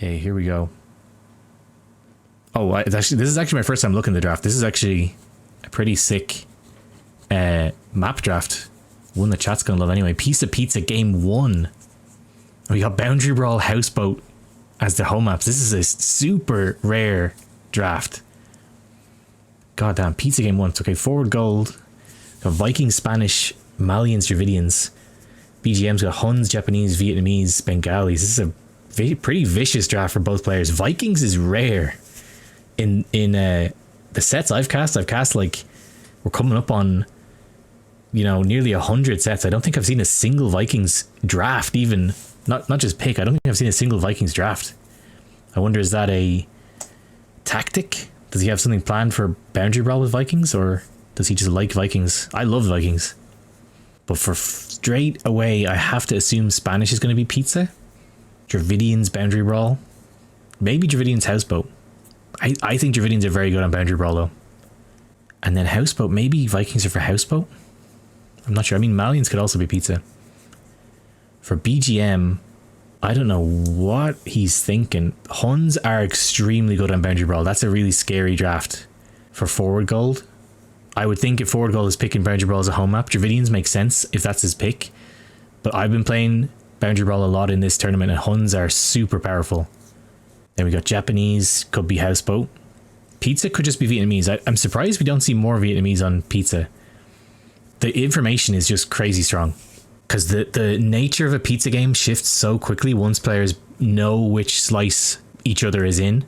Okay, here we go. Oh, this is actually my first time looking at the draft. This is actually a pretty sick map draft. One the chat's gonna love anyway. Piece of Pizza Game 1. We got Boundary Brawl Houseboat as the home maps. This is a super rare draft. God damn, Pizza Game 1. Okay, Forward Gold. Got Vikings, Spanish, Malians, Dravidians. BGM's got Huns, Japanese, Vietnamese, Bengalis. This is a pretty vicious draft for both players. Vikings is rare. In the sets I've cast like, we're coming up on, you know, nearly 100 sets. I don't think I've seen a single Vikings draft, even not just pick. I don't think I've seen a single Vikings draft. I wonder, is that a tactic? Does he have something planned for Boundary Brawl with Vikings, or does he just like Vikings? I love Vikings, but for straight away, I have to assume Spanish is going to be Pizza. Dravidians Boundary Brawl, maybe Dravidians Houseboat. I think Dravidians are very good on Boundary Brawl though. And then Houseboat, maybe Vikings are for Houseboat? I'm not sure. I mean, Malians could also be Pizza. For BGM, I don't know what he's thinking. Huns are extremely good on Boundary Brawl. That's a really scary draft. For Forward Gold, I would think if Forward Gold is picking Boundary Brawl as a home map, Dravidians makes sense if that's his pick. But I've been playing Boundary Brawl a lot in this tournament, and Huns are super powerful. Then we got Japanese, could be Houseboat. Pizza could just be Vietnamese. I'm surprised we don't see more Vietnamese on Pizza. The information is just crazy strong. Because the nature of a Pizza game shifts so quickly once players know which slice each other is in.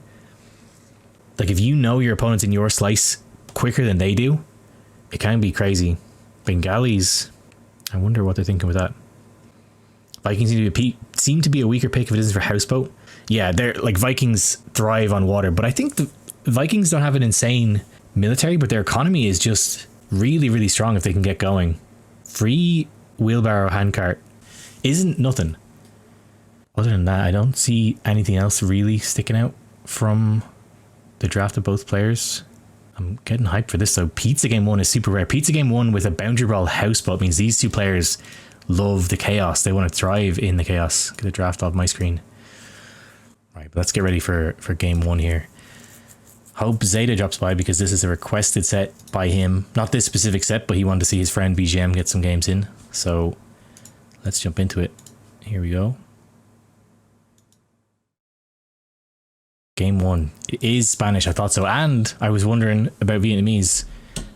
Like, if you know your opponent's in your slice quicker than they do, it can be crazy. Bengalis, I wonder what they're thinking with that. Vikings seem to be a weaker pick if it isn't for Houseboat. Yeah, they're like, Vikings thrive on water, but I think the Vikings don't have an insane military, but their economy is just really, really strong if they can get going. Free wheelbarrow handcart isn't nothing. Other than that, I don't see anything else really sticking out from the draft of both players. I'm getting hyped for this. So Pizza Game 1 is super rare. Pizza Game 1 with a Boundary Brawl Houseboat means these two players love the chaos. They want to thrive in the chaos. Get a draft off my screen. Right, but let's get ready for game 1 here. Hope Zeta drops by because this is a requested set by him. Not this specific set, but he wanted to see his friend BGM get some games in. So let's jump into it. Here we go. Game 1. It is Spanish, I thought so. And I was wondering about Vietnamese.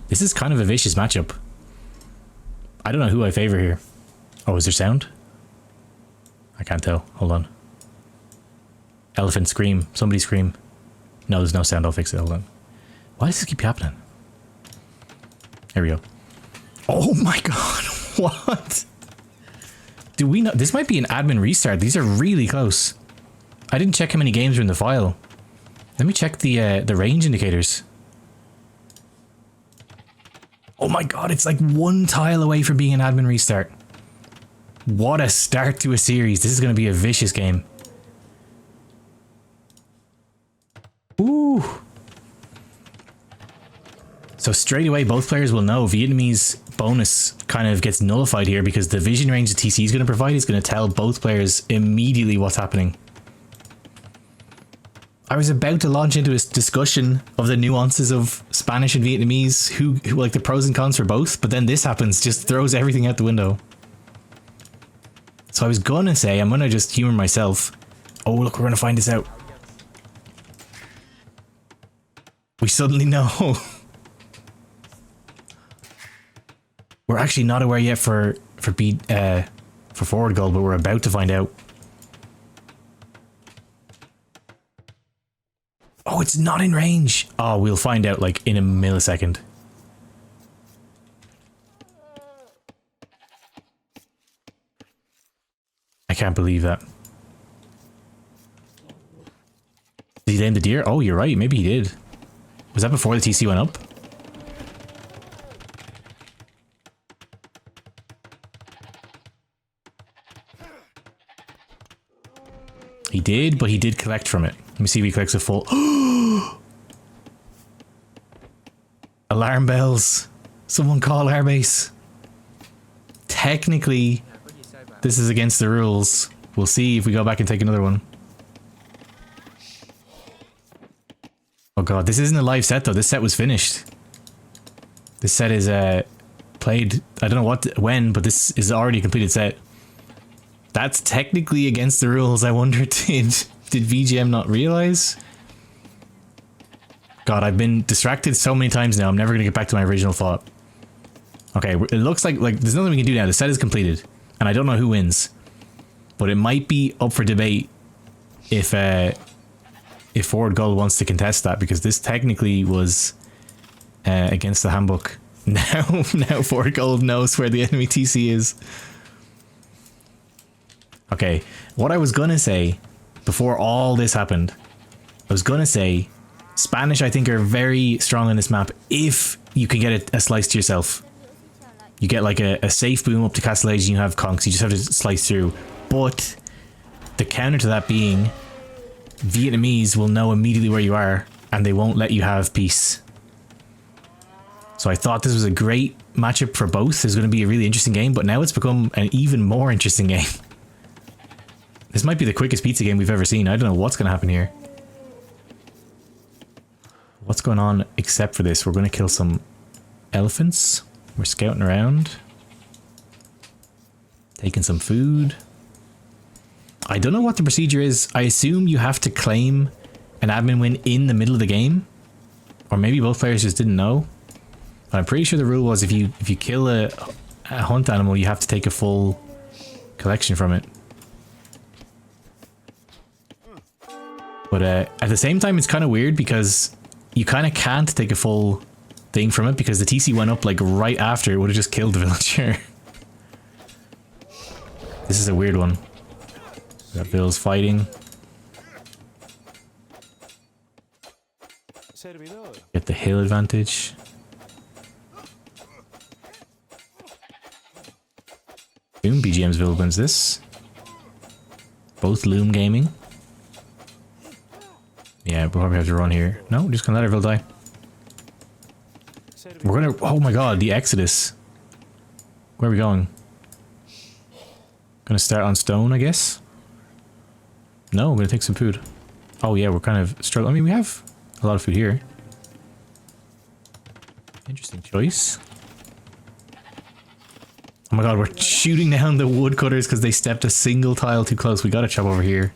This is kind of a vicious matchup. I don't know who I favor here. Oh, is there sound? I can't tell. Hold on. Elephant scream. Somebody scream. No, there's no sound. I'll fix it. Hold on. Why does this keep happening? There we go. Oh my god. What? Do we know? This might be an admin restart. These are really close. I didn't check how many games are in the file. Let me check the range indicators. Oh my god, it's like one tile away from being an admin restart. What a start to a series. This is going to be a vicious game. Ooh. So straight away, both players will know Vietnamese bonus kind of gets nullified here because the vision range the TC is going to provide is going to tell both players immediately what's happening. I was about to launch into a discussion of the nuances of Spanish and Vietnamese, who like the pros and cons for both, but then this happens, just throws everything out the window. So I was gonna say, I'm gonna just humor myself. Oh, look, we're gonna find this out. We suddenly know. We're actually not aware yet for Forward Gold, but we're about to find out. Oh, it's not in range. Oh, we'll find out like in a millisecond. I can't believe that. Did he land the deer? Oh, you're right. Maybe he did. Was that before the TC went up? He did, but he did collect from it. Let me see if he collects a full... Alarm bells. Someone call Airbase. Technically, this is against the rules. We'll see if we go back and take another one. Oh god, this isn't a live set though. This set was finished. This set is played, I don't know when, but this is already a completed set. That's technically against the rules. I wonder, did VGM not realize? God, I've been distracted so many times now. I'm never gonna get back to my original thought. Okay, it looks like there's nothing we can do now. The set is completed, and I don't know who wins, but it might be up for debate if forwardGold wants to contest that, because this technically was against the handbook. Now forwardGold knows where the enemy TC is. Okay, what I was gonna say before all this happened, I was gonna say Spanish I think are very strong on this map if you can get a slice to yourself. You get like a safe boom up to Castle Age and you have conks, you just have to slice through. But the counter to that being Vietnamese will know immediately where you are and they won't let you have peace. So I thought this was a great matchup for both. It's going to be a really interesting game, but now it's become an even more interesting game. This might be the quickest pizza game we've ever seen. I don't know what's going to happen here. What's going on except for this? We're going to kill some elephants. We're scouting around. Taking some food. I don't know what the procedure is. I assume you have to claim an admin win in the middle of the game. Or maybe both players just didn't know. But I'm pretty sure the rule was if you kill a hunt animal, you have to take a full collection from it. But at the same time, it's kind of weird because you kind of can't take a full thing from it because the TC went up like right after. It would have just killed the villager. This is a weird one. We got Bills fighting. Get the hill advantage. Boom, BGM's Ville wins this. Both Loom Gaming. Yeah, we'll probably have to run here. No, we're just gonna let our Ville die. We're gonna... Oh my god, the Exodus. Where are we going? Gonna start on stone, I guess? No, I'm gonna take some food. Oh yeah, we're kind of struggling. I mean, we have a lot of food here. Interesting choice. Oh my god, we're shooting down the woodcutters because they stepped a single tile too close. We gotta chop over here.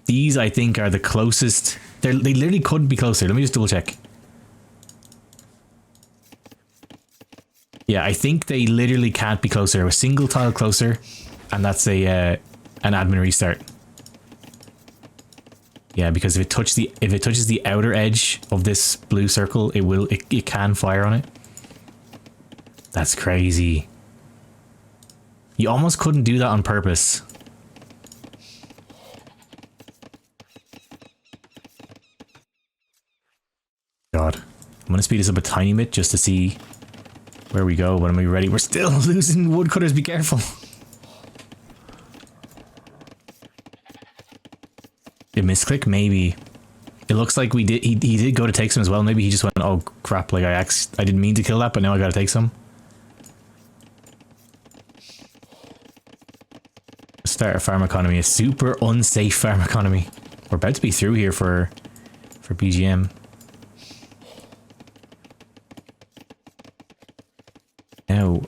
These, I think, are the closest. They literally couldn't be closer. Let me just double check. Yeah, I think they literally can't be closer. A single tile closer, and that's a an admin restart. Yeah, because if it touches the outer edge of this blue circle, it can fire on it. That's crazy. You almost couldn't do that on purpose. God. I'm gonna speed this up a tiny bit just to see where we go, but am we ready? We're still losing woodcutters, be careful. Did misclick? Maybe. It looks like he did go to take some as well. Maybe he just went, oh crap, like I didn't mean to kill that, but now I gotta take some. Start a farm economy, a super unsafe farm economy. We're about to be through here for BGM. Now,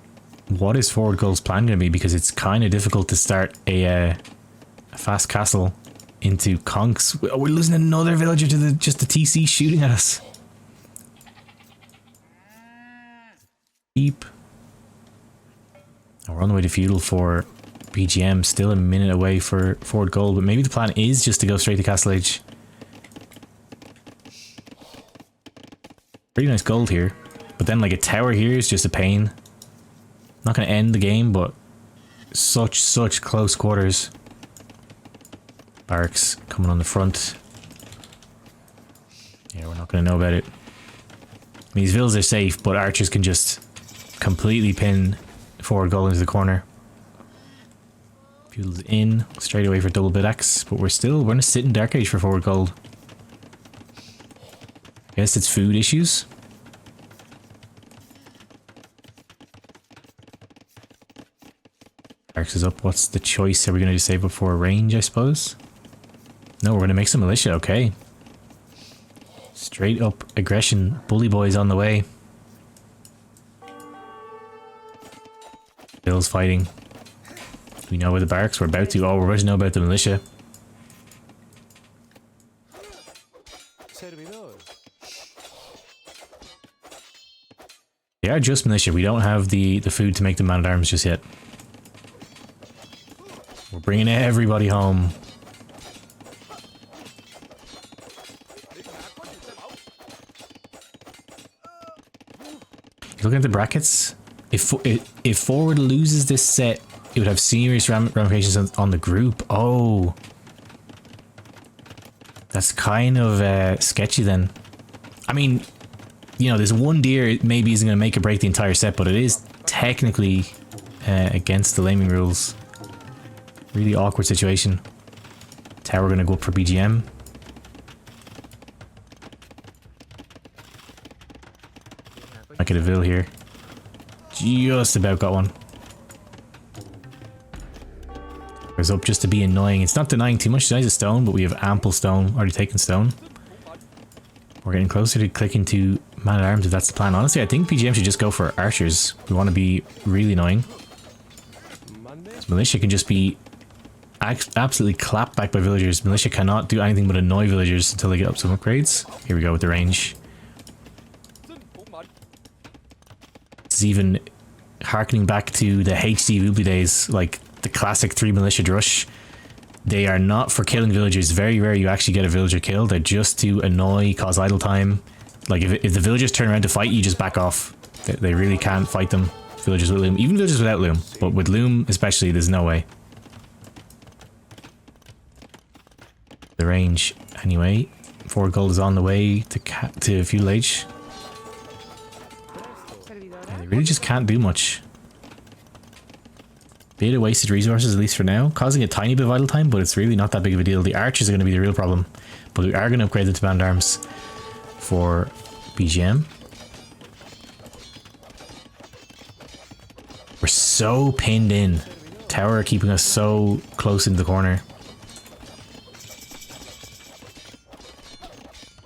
what is forwardGold's plan going to be? Because it's kind of difficult to start a fast castle into conks. We're losing another villager to just the TC shooting at us. Deep. We're on the way to feudal for BGM. Still a minute away for forwardGold, but maybe the plan is just to go straight to Castle Age. Pretty nice gold here, but then like a tower here is just a pain. Not going to end the game, but such close quarters. Barracks coming on the front. Yeah, we're not going to know about it. These villas are safe, but archers can just completely pin forwardGold into the corner. Feudal's in straight away for double bit axe, but we're going to sit in Dark Age for forwardGold. I guess it's food issues. Barracks is up. What's the choice? Are we going to just save up for a range, I suppose? No, we're going to make some militia. Okay. Straight up aggression. Bully boys on the way. Bill's fighting. We know where the barracks. We're about to. Oh, we're about to know about the militia. They are just militia. We don't have the food to make them man-at-arms just yet. We're bringing everybody home. Looking at the brackets, if forward loses this set, it would have serious ramifications on the group. Oh, that's kind of sketchy then. I mean, you know, there's one deer it maybe isn't going to make or break the entire set, but it is technically against the laming rules. Really awkward situation. Tower going to go up for BGM. Might get a Vil here. Just about got one. Tower's up just to be annoying. It's not denying too much. Denies a stone, but we have ample stone. Already taken stone. We're getting closer to clicking to man-at-arms if that's the plan. Honestly, I think BGM should just go for archers. We want to be really annoying. So militia can just be absolutely clapped back by villagers. Militia cannot do anything but annoy villagers until they get up some upgrades. Here we go with the range. This is even harkening back to the HD Woobly days, like the classic 3 militia drush. They are not for killing villagers. Very rare you actually get a villager killed. They're just to annoy, cause idle time. Like if the villagers turn around to fight you, just back off. They really can't fight them. Villagers with loom, even villagers without loom, but with loom especially, there's no way. The range anyway. forwardGold is on the way to Feudal Age. Yeah, they really just can't do much. Bit of wasted resources, at least for now, causing a tiny bit of idle time, but it's really not that big of a deal. The archers are going to be the real problem, but we are going to upgrade them to band arms for BGM. We're so pinned in. Tower are keeping us so close into the corner.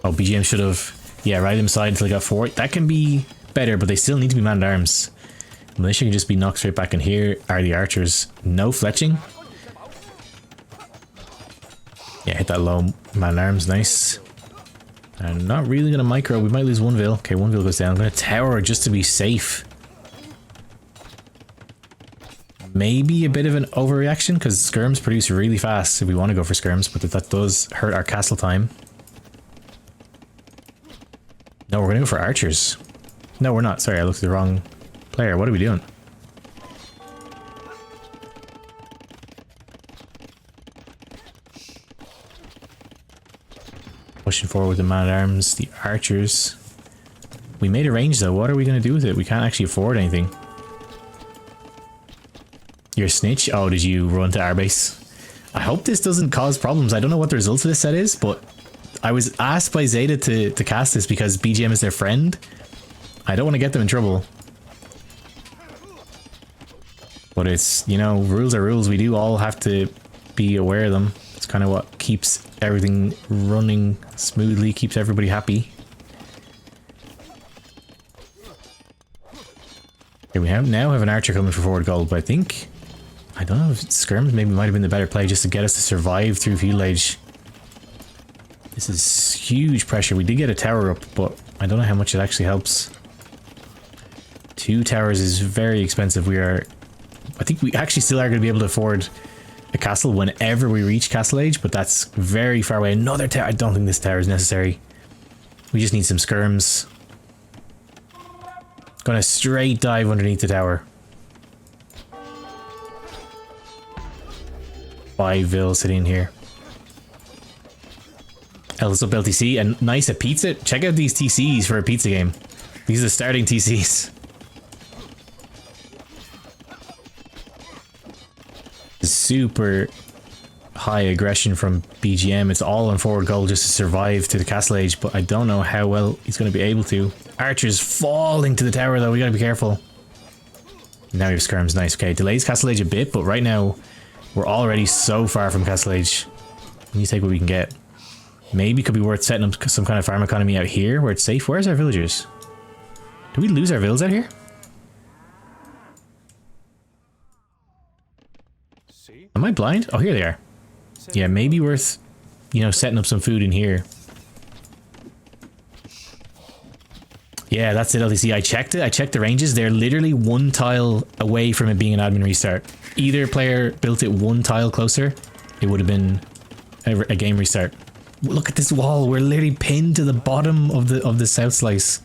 Oh, BGM should have, yeah, ride them side until they got forward. That can be better, but they still need to be man-at-arms. Militia can just be knocked straight back, and here are the archers. No fletching. Yeah, hit that low man-at-arms, nice. And not really going to micro, we might lose one Vil. Okay, one Vil goes down. I'm going to tower just to be safe. Maybe a bit of an overreaction, because skirms produce really fast if we want to go for skirms, but that does hurt our castle time. No, we're going to go for archers. No, we're not. Sorry, I looked at the wrong player. What are we doing? Pushing forward with the man-at-arms, the archers. We made a range though. What are we going to do with it? We can't actually afford anything. You're a snitch? Oh, did you run to our base? I hope this doesn't cause problems. I don't know what the results of this set is, but I was asked by Zeta to cast this because BGM is their friend. I don't want to get them in trouble. But it's, you know, rules are rules. We do all have to be aware of them. It's kind of what keeps everything running smoothly, keeps everybody happy. Okay, we now have an archer coming for forwardGold, but I don't know if skirms maybe might have been the better play just to get us to survive through Feudal Age. This is huge pressure. We did get a tower up, but I don't know how much it actually helps. 2 towers is very expensive. I think we actually still are going to be able to afford a castle whenever we reach Castle Age, but that's very far away. Another tower. I don't think this tower is necessary. We just need some skirms. Gonna straight dive underneath the tower. 5 Vil sitting in here. Ellis up LTC, and nice a pizza. Check out these TCs for a pizza game. These are the starting TCs. Super high aggression from BGM. It's all on forwardGold just to survive to the Castle Age, but I don't know how well he's going to be able to. Archers falling to the tower though, we gotta be careful. Now we have skirms, nice. Okay, delays Castle Age a bit, but right now we're already so far from Castle Age. We need to take what we can get. Maybe could be worth setting up some kind of farm economy out here where it's safe. Where's our villagers? Did we lose our villas out here? Am I blind? Oh, here they are. Yeah, maybe worth, you know, setting up some food in here. Yeah, that's it, LTC. I checked it. I checked the ranges. They're literally one tile away from it being an admin restart. Either player built it one tile closer, it would have been a game restart. Look at this wall. We're literally pinned to the bottom of the south slice.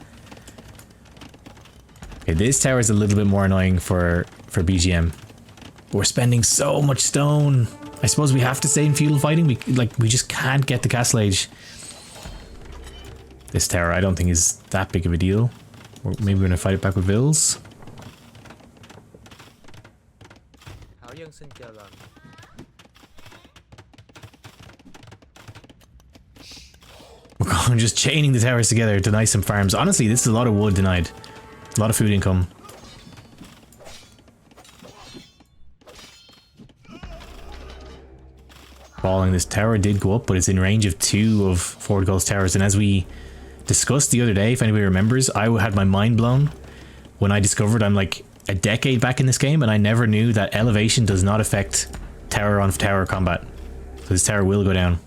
Okay, this tower is a little bit more annoying for BGM. We're spending so much stone. I suppose we have to stay in feudal fighting. We just can't get the castle age. This tower I don't think is that big of a deal. Or maybe we're gonna fight it back with vills. I'm just chaining the towers together to deny some farms. Honestly, this is a lot of wood denied. A lot of food income. Falling, this tower did go up, but it's in range of 2 of forwardGold's towers. And as we discussed the other day, if anybody remembers, I had my mind blown when I discovered I'm like a decade back in this game and I never knew that elevation does not affect tower on tower combat. So this tower will go down.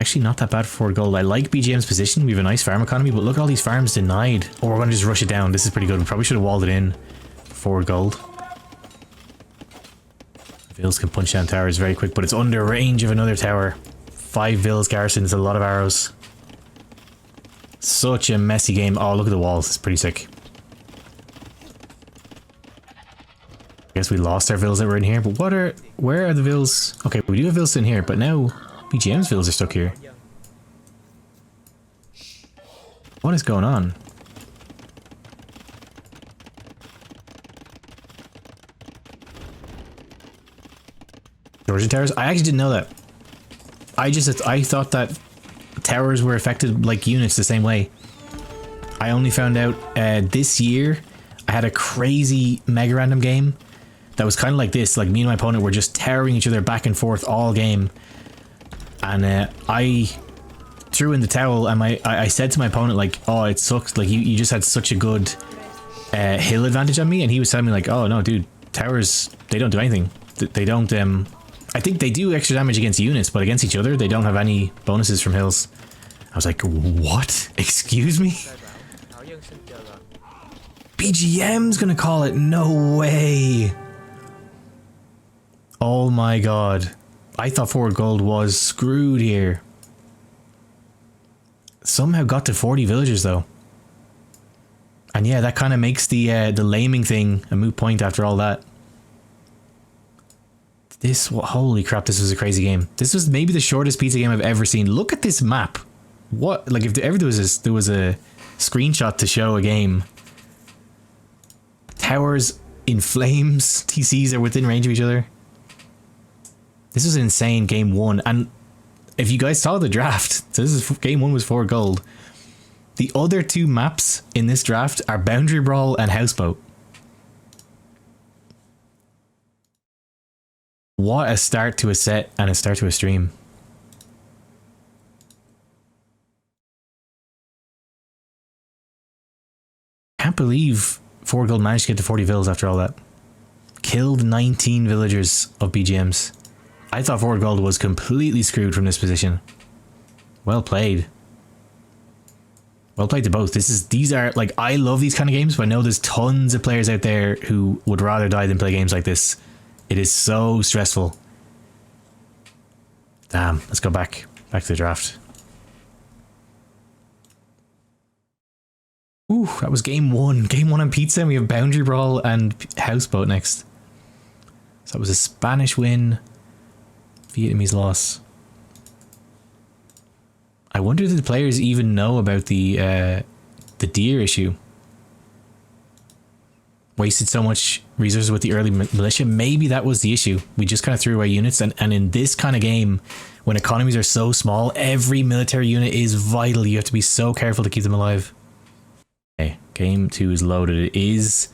Actually not that bad for forwardGold. I like BGM's position. We have a nice farm economy, but look at all these farms denied. Oh, we're going to just rush it down. This is pretty good. We probably should have walled it in for forwardGold. Vills can punch down towers very quick, but it's under range of another tower. 5 vills garrison is a lot of arrows. Such a messy game. Oh, look at the walls. It's pretty sick. I guess we lost our vills that were in here, but where are the vills? Okay, we do have vills in here, but now BGM's vills are stuck here. What is going on? Georgian towers? I actually didn't know that. I thought that towers were affected like units the same way. I only found out this year I had a crazy mega random game that was kind of like this. Like me and my opponent were just towering each other back and forth all game. And I threw in the towel and I said to my opponent like, oh, it sucks. Like you just had such a good hill advantage on me. And he was telling me like, oh no, dude, towers, they don't do anything. They don't, I think they do extra damage against units, but against each other, they don't have any bonuses from hills. I was like, what? Excuse me? BGM's gonna call it? No way. Oh my god. I thought forwardGold was screwed here. Somehow got to 40 villagers though. And yeah, that kind of makes the laming thing a moot point after all that. Holy crap, this was a crazy game. This was maybe the shortest pizza game I've ever seen. Look at this map. What, like if ever there was a screenshot to show a game. Towers in flames, TCs are within range of each other. This was an insane game 1, and if you guys saw the draft, so this is game 1 was forwardGold. The other 2 maps in this draft are Boundary Brawl and Houseboat. What a start to a set and a start to a stream. Can't believe forwardGold managed to get to 40 vills after all that. Killed 19 villagers of BGM's. I thought forwardGold was completely screwed from this position. Well played. Well played to both. These are like, I love these kind of games, but I know there's tons of players out there who would rather die than play games like this. It is so stressful. Damn, let's go back to the draft. Ooh, that was game 1. Game 1 on pizza, and we have Boundary Brawl and Houseboat next. So that was a Spanish win, Vietnamese loss. I wonder if the players even know about the deer issue. Wasted so much resources with the early militia. Maybe that was the issue. We just kind of threw away units, and in this kind of game, when economies are so small, every military unit is vital. You have to be so careful to keep them alive. Okay, game 2 is loaded. It is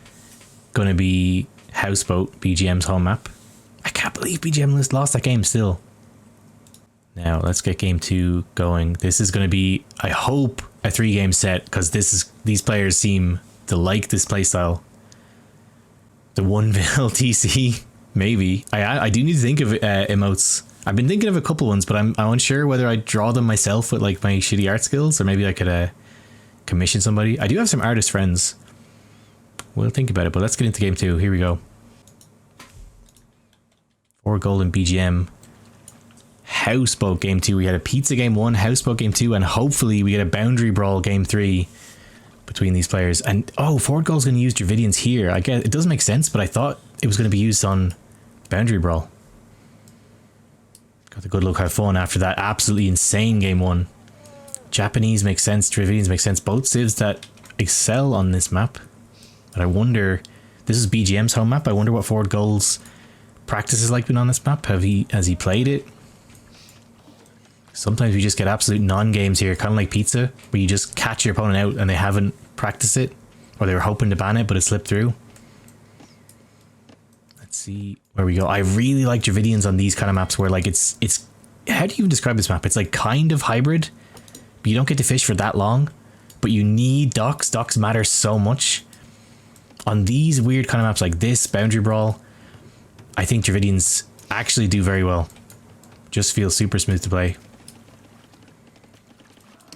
going to be Houseboat, BGM's home map. can't believe BGM lost that game still. Now let's get game 2 going. This is going to be, I hope, a 3-game set, because these players seem to like this playstyle. The 1-vil TC, maybe. I do need to think of emotes. I've been thinking of a couple ones, but I'm unsure whether I draw them myself with like my shitty art skills, or maybe I could commission somebody. I do have some artist friends. We'll think about it, but let's get into game 2. Here we go. forwardGold and BGM. Houseboat game 2. We had a pizza game 1, houseboat game 2, and hopefully we get a boundary brawl game 3 between these players. And oh, forwardGold's going to use Dravidians here. I guess it doesn't make sense, but I thought it was going to be used on boundary brawl. Got the good luck, have fun after that absolutely insane game 1. Japanese makes sense, Dravidians make sense. Both civs that excel on this map. But I wonder, this is BGM's home map. I wonder what forwardGold's practice is like been on this map. Has he played it? Sometimes we just get absolute non-games here, kind of like pizza, where you just catch your opponent out and they haven't practiced it, or they were hoping to ban it, but it slipped through. Let's see where we go. I really like Dravidians on these kind of maps where like it's how do you even describe this map? It's like kind of hybrid, but you don't get to fish for that long, but you need docks. Docks matter so much. On these weird kind of maps like this, Boundary Brawl, I think Dravidians actually do very well. Just feels super smooth to play.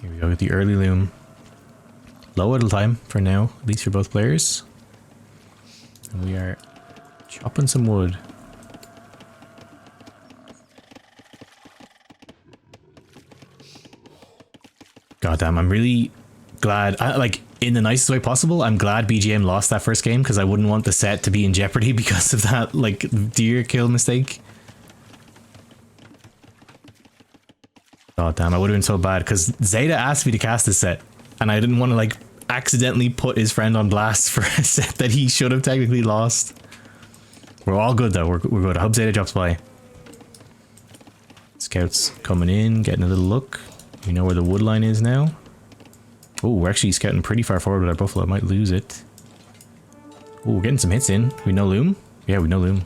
Here we go with the early loom. Low idle time for now, at least for both players. And we are chopping some wood. Goddamn, I'm really glad, like in the nicest way possible, I'm glad BGM lost that first game, because I wouldn't want the set to be in jeopardy because of that like deer kill mistake. Oh damn, I would have been so bad, because Zeta asked me to cast this set and I didn't want to like accidentally put his friend on blast for a set that he should have technically lost. We're all good though, we're good. I hope Zeta drops by. Scouts coming in, getting a little look. We know where the wood line is now. Oh, we're actually scouting pretty far forward with our buffalo. I might lose it. Oh, we're getting some hits in. We know loom? Yeah, we know loom.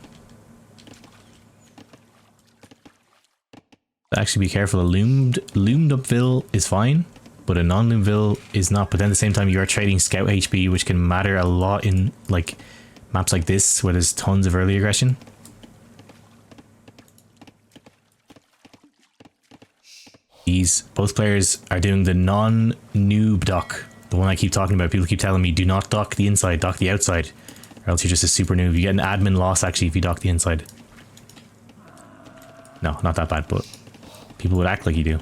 Actually be careful. A loomed up vil is fine, but a non-loom vil is not. But then at the same time you are trading scout HP, which can matter a lot in like maps like this where there's tons of early aggression. Both players are doing the non-noob dock, the one I keep talking about. People keep telling me do not dock the inside, dock the outside, or else you're just a super noob. You get an admin loss actually if you dock the inside. No, not that bad, but people would act like you do.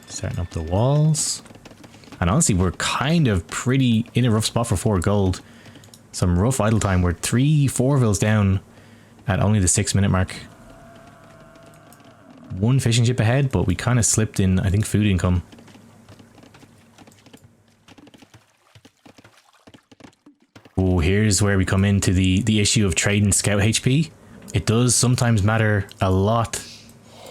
Starting up the walls. And honestly, we're kind of pretty in a rough spot for forwardGold. Some rough idle time. We're 3-4 vils down at only the 6-minute mark. One fishing ship ahead, but we kind of slipped in, I think, food income. Oh, here's where we come into the issue of trading scout HP. It does sometimes matter a lot,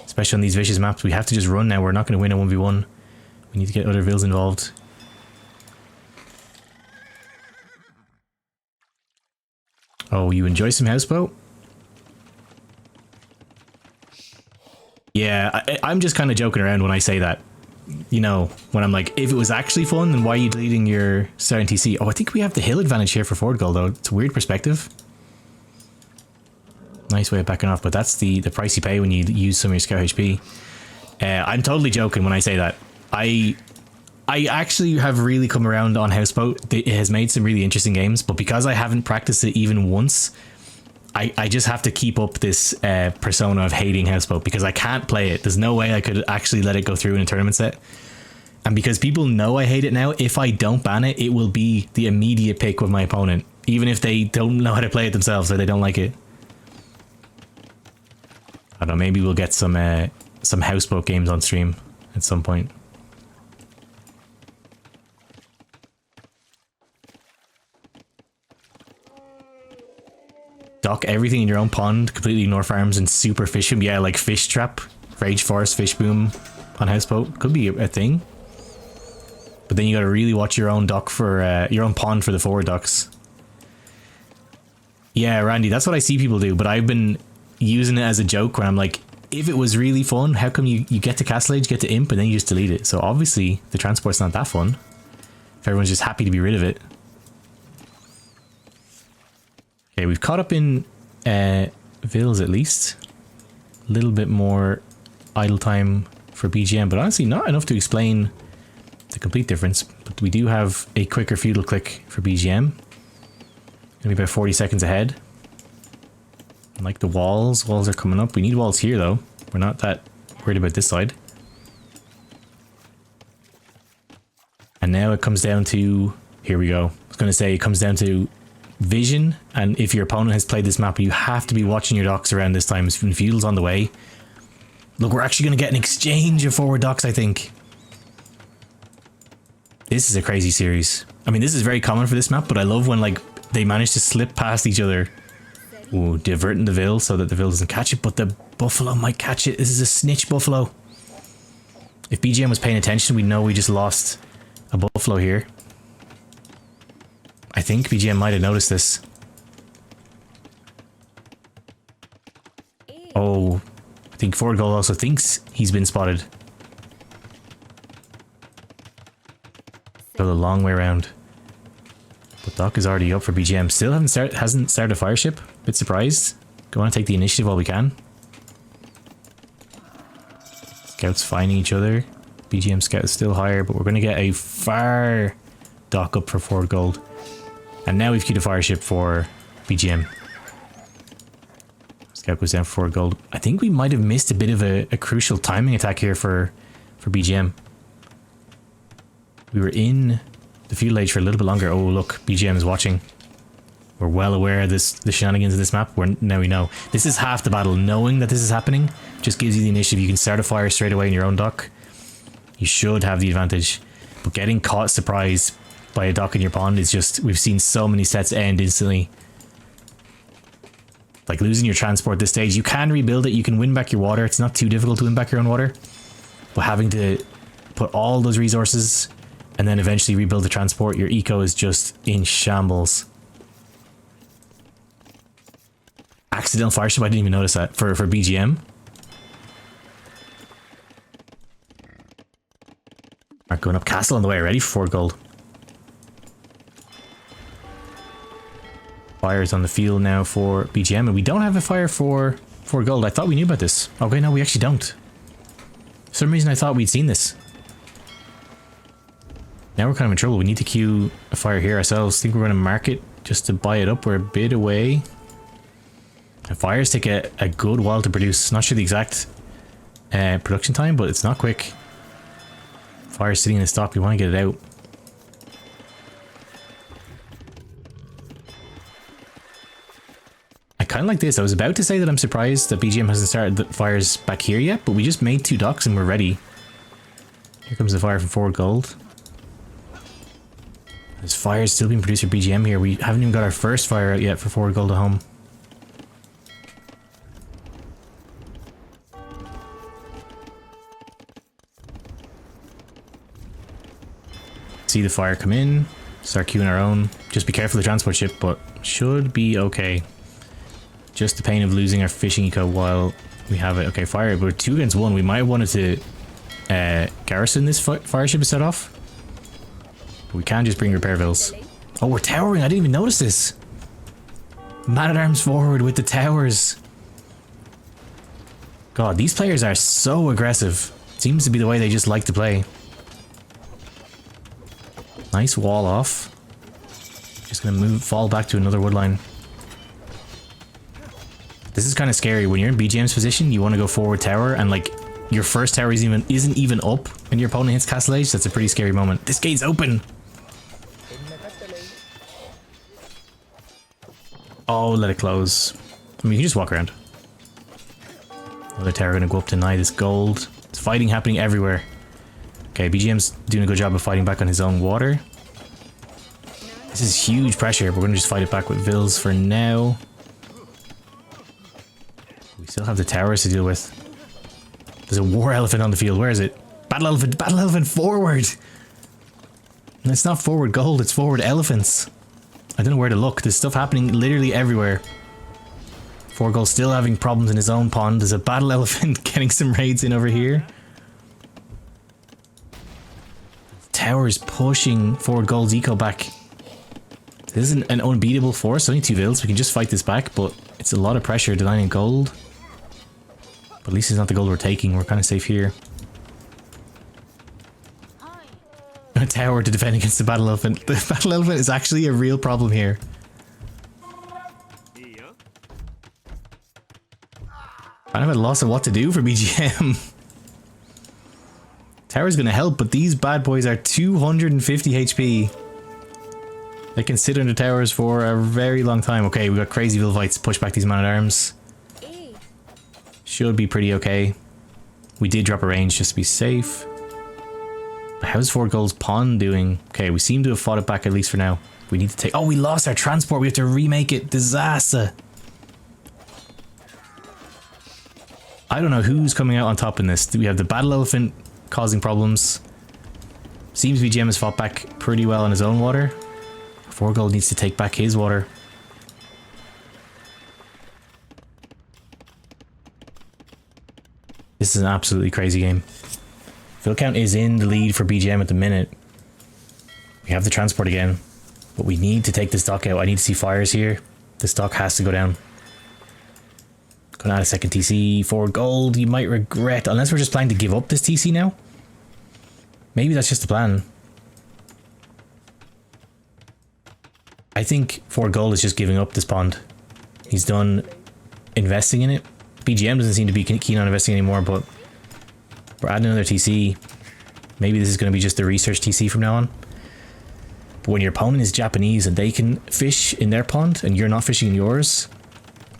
especially on these vicious maps. We have to just run now. We're not going to win a 1v1. We need to get other vils involved. Oh, you enjoy some houseboat? Yeah, I'm just kind of joking around when I say that. You know, when I'm like, if it was actually fun, then why are you deleting your starting TC? Oh, I think we have the hill advantage here for forwardGold, though. It's a weird perspective. Nice way of backing off, but that's the price you pay when you use some of your scout HP. I'm totally joking when I say that. I actually have really come around on houseboat. It has made some really interesting games, but because I haven't practiced it even once, I just have to keep up this persona of hating houseboat, because I can't play it. There's no way I could actually let it go through in a tournament set. And because people know I hate it now, if I don't ban it, it will be the immediate pick with my opponent, even if they don't know how to play it themselves or they don't like it. I don't know, maybe we'll get some houseboat games on stream at some point. Dock everything in your own pond, completely ignore farms and super fish boom. Yeah, like fish trap, rage forest, fish boom on houseboat could be a thing. But then you gotta really watch your own dock for your own pond for the forward docks. Yeah, Randy, that's what I see people do, but I've been using it as a joke when I'm like, if it was really fun, how come you get to Castle Age, get to Imp, and then you just delete it? So obviously the transport's not that fun. If everyone's just happy to be rid of it. Okay, we've caught up in Vills at least. A little bit more idle time for BGM, but honestly not enough to explain the complete difference. But we do have a quicker feudal click for BGM. Maybe about 40 seconds ahead. Like the walls are coming up. We need walls here though. We're not that worried about this side. And now it comes down to, here we go. I was going to say it comes down to vision, and if your opponent has played this map, you have to be watching your docks around this time. When feudal's on the way. Look, we're actually going to get an exchange of forward docks, I think. This is a crazy series. I mean, this is very common for this map, but I love when like they manage to slip past each other. Ooh, diverting the Vil so that the Vil doesn't catch it, but the Buffalo might catch it. This is a snitch Buffalo. If BGM was paying attention, we'd know we just lost a Buffalo here. I think BGM might have noticed this. Oh, I think forwardGold also thinks he's been spotted. Go the long way around. But Doc is already up for BGM. Still hasn't started a fire ship. Bit surprised. Go on and take the initiative while we can. Scouts finding each other. BGM scout is still higher, but we're going to get a far Doc up for forwardGold. And now we've queued a fire ship for BGM. Scout goes down for forwardGold. I think we might have missed a bit of a crucial timing attack here for BGM. We were in the feudal age for a little bit longer. Oh look, BGM is watching. We're well aware of the shenanigans of this map. Now we know. This is half the battle. Knowing that this is happening just gives you the initiative. You can start a fire straight away in your own dock. You should have the advantage. But getting caught surprise by a dock in your pond is just... We've seen so many sets end instantly. Like losing your transport at this stage. You can rebuild it. You can win back your water. It's not too difficult to win back your own water. But having to put all those resources and then eventually rebuild the transport, your eco is just in shambles. Accidental fire ship, I didn't even notice that for BGM. Alright, going up castle on the way, ready for forwardGold. Fires on the field now for BGM, and we don't have a fire for forwardGold. I thought we knew about this. Okay, no, we actually don't. For some reason I thought we'd seen this. Now we're kind of in trouble. We need to queue a fire here ourselves. I think we're going to mark it just to buy it up. We're a bit away. And fires take a good while to produce. Not sure the exact production time, but it's not quick. Fire's sitting in the stock. We want to get it out. I kind of like this. I was about to say that I'm surprised that BGM hasn't started the fires back here yet, but we just made 2 docks and we're ready. Here comes the fire from forwardGold. There's fires still being produced for BGM here. We haven't even got our first fire out yet for forwardGold at home. See the fire come in. Start queuing our own. Just be careful of the transport ship, but should be okay. Just the pain of losing our fishing eco while we have it. Okay, fire. We're 2 against 1. We might have wanted to garrison this fire ship to set off. But we can just bring repair vills. Oh, we're towering. I didn't even notice this. Man-at-arms forward with the towers. God, these players are so aggressive. Seems to be the way they just like to play. Nice wall off. Just gonna fall back to another woodline. This is kind of scary. When you're in BGM's position, you want to go forward tower, and like your first tower isn't even up when your opponent hits Castle Age. That's a pretty scary moment. This gate's open. Oh, let it close. I mean, you can just walk around. Another tower gonna go up to deny this gold. It's fighting happening everywhere. Okay, BGM's doing a good job of fighting back on his own water. This is huge pressure. We're gonna just fight it back with vills for now. We still have the towers to deal with. There's a war elephant on the field. Where is it? Battle elephant forward! And it's not forwardGold, it's forward elephants. I don't know where to look. There's stuff happening literally everywhere. forwardGold still having problems in his own pond. There's a battle elephant getting some raids in over here. Tower's pushing forwardGold's eco back. This isn't an unbeatable force, only 2 vills. We can just fight this back, but it's a lot of pressure denying gold. But at least it's not the gold we're taking. We're kind of safe here. A tower to defend against the battle elephant. The battle elephant is actually a real problem here. Kind of at a loss of what to do for BGM. Tower's gonna help, but these bad boys are 250 HP. They can sit under towers for a very long time. Okay, we got crazy Vilvites. Push back these man-at-arms. Should be pretty okay. We did drop a range just to be safe. But how's forwardGold's pond doing? Okay, we seem to have fought it back at least for now. We need to take... Oh, we lost our transport. We have to remake it. Disaster. I don't know who's coming out on top in this. We have the battle elephant causing problems. Seems BGM has fought back pretty well on his own water. forwardGold needs to take back his water. This is an absolutely crazy game. Fill count is in the lead for BGM at the minute. We have the transport again, but we need to take this dock out. I need to see fires here. This dock has to go down. Gonna add a second TC. forwardGold, you might regret, unless we're just planning to give up this TC now. Maybe that's just the plan. I think forwardGold is just giving up this pond. He's done investing in it. BGM doesn't seem to be keen on investing anymore, but we're adding another TC. Maybe this is going to be just the research TC from now on. But when your opponent is Japanese and they can fish in their pond and you're not fishing in yours,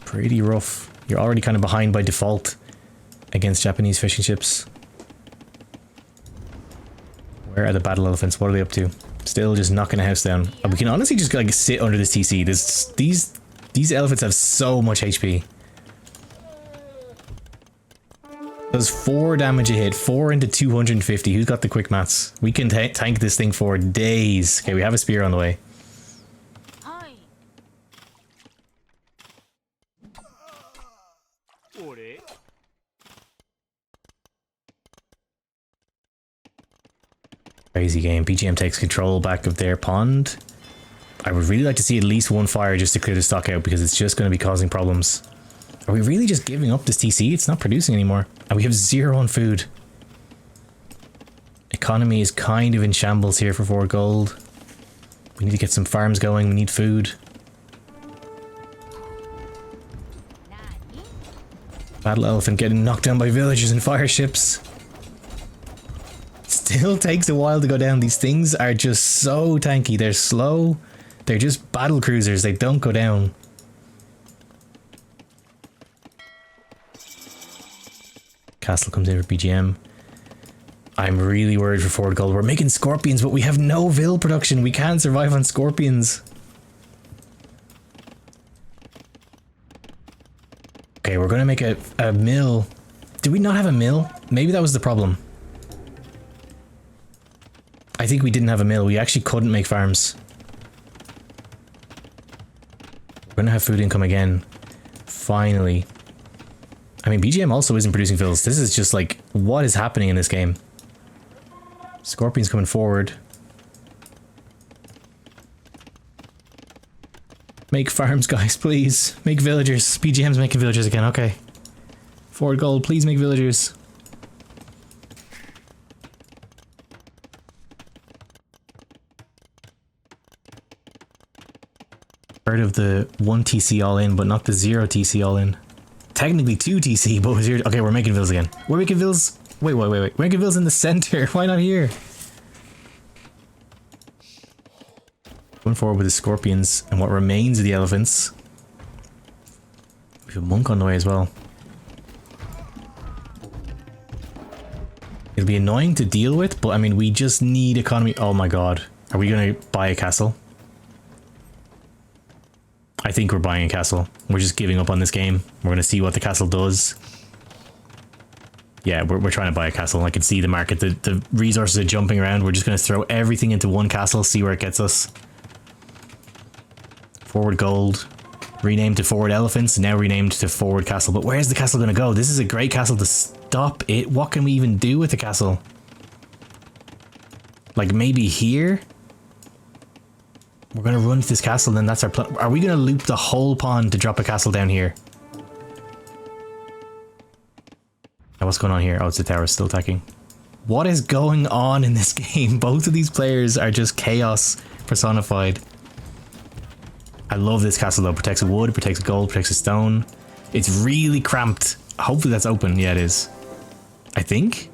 pretty rough. You're already kind of behind by default against Japanese fishing ships. Where are the battle elephants? What are they up to? Still just knocking a house down. We can honestly just like sit under this TC. These elephants have so much HP. Does 4 damage a hit, 4 into 250. Who's got the quick maths? We can tank this thing for days. Okay, we have a spear on the way. Crazy game. BGM takes control back of their pond. I would really like to see at least one fire just to clear the stock out because it's just going to be causing problems. Are we really just giving up this TC? It's not producing anymore. And we have 0 on food. Economy is kind of in shambles here for forwardGold. We need to get some farms going. We need food. Battle elephant getting knocked down by villagers and fire ships. Still takes a while to go down. These things are just so tanky. They're slow. They're just battle cruisers. They don't go down. Castle comes in for BGM. I'm really worried for forwardGold. We're making scorpions, but we have no vill production. We can't survive on scorpions. Okay, we're gonna make a mill. Did we not have a mill? Maybe that was the problem. I think we didn't have a mill. We actually couldn't make farms. We're gonna have food income again. Finally. I mean, BGM also isn't producing fills. This is just like, what is happening in this game? Scorpion's coming forward. Make farms, guys, please. Make villagers. BGM's making villagers again, okay. forwardGold, please make villagers. Heard of the 1 TC all in, but not the 0 TC all in. Technically 2 TC, but was here. Okay, we're making vills again. We're making vills. Wait. We're making vills in the center. Why not here? Going forward with the scorpions and what remains of the elephants. We have a monk on the way as well. It'll be annoying to deal with, but I mean, we just need economy. Oh my god. Are we going to buy a castle? I think we're buying a castle. We're just giving up on this game. We're going to see what the castle does. Yeah, we're trying to buy a castle. I can see the market. The resources are jumping around. We're just going to throw everything into one castle, see where it gets us. forwardGold. Renamed to Forward Elephants, now renamed to Forward Castle. But where's the castle going to go? This is a great castle to stop it. What can we even do with the castle? Like maybe here? We're going to run to this castle, then that's our plan. Are we going to loop the whole pond to drop a castle down here? Now what's going on here? Oh, it's the tower still attacking. What is going on in this game? Both of these players are just chaos personified. I love this castle though. Protects wood, protects gold, protects a stone. It's really cramped. Hopefully that's open. Yeah, it is. I think.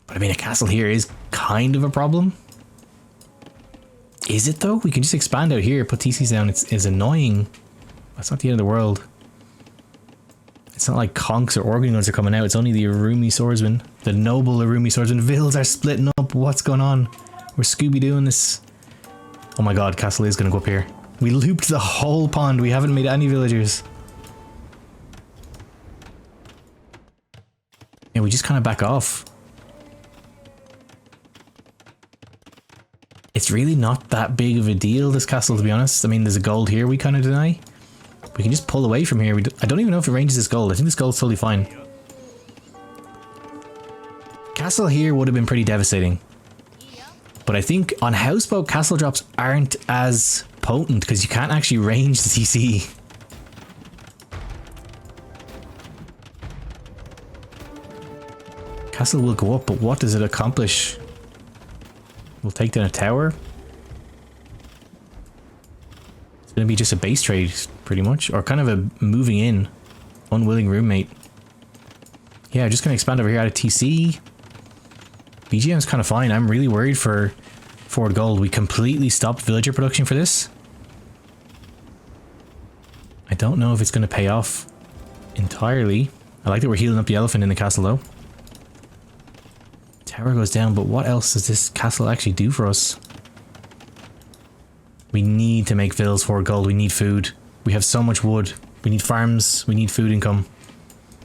But I mean, a castle here is kind of a problem. Is it though? We can just expand out here, put TCs down. It's annoying. That's not the end of the world. It's not like conks or organ guns are coming out. It's only the Arumi swordsman. The noble Arumi swordsman. Vills are splitting up. What's going on? We're Scooby-Dooing this. Oh my god, castle is going to go up here. We looped the whole pond. We haven't made any villagers. Yeah, we just kind of back off. It's really not that big of a deal, this castle, to be honest. I mean, there's a gold here we kind of deny. We can just pull away from here. I don't even know if it ranges this gold. I think this gold's totally fine. Castle here would have been pretty devastating. But I think on houseboat, castle drops aren't as potent because you can't actually range the TC. Castle will go up, but what does it accomplish? We'll take down a tower. It's going to be just a base trade, pretty much. Or kind of a moving in. Unwilling roommate. Yeah, just going to expand over here out of TC. BGM's kind of fine. I'm really worried for Forward Gold. We completely stopped villager production for this. I don't know if it's going to pay off entirely. I like that we're healing up the elephant in the castle though. Tower goes down, but what else does this castle actually do for us? We need to make villas for gold. We need food. We have so much wood. We need farms. We need food income.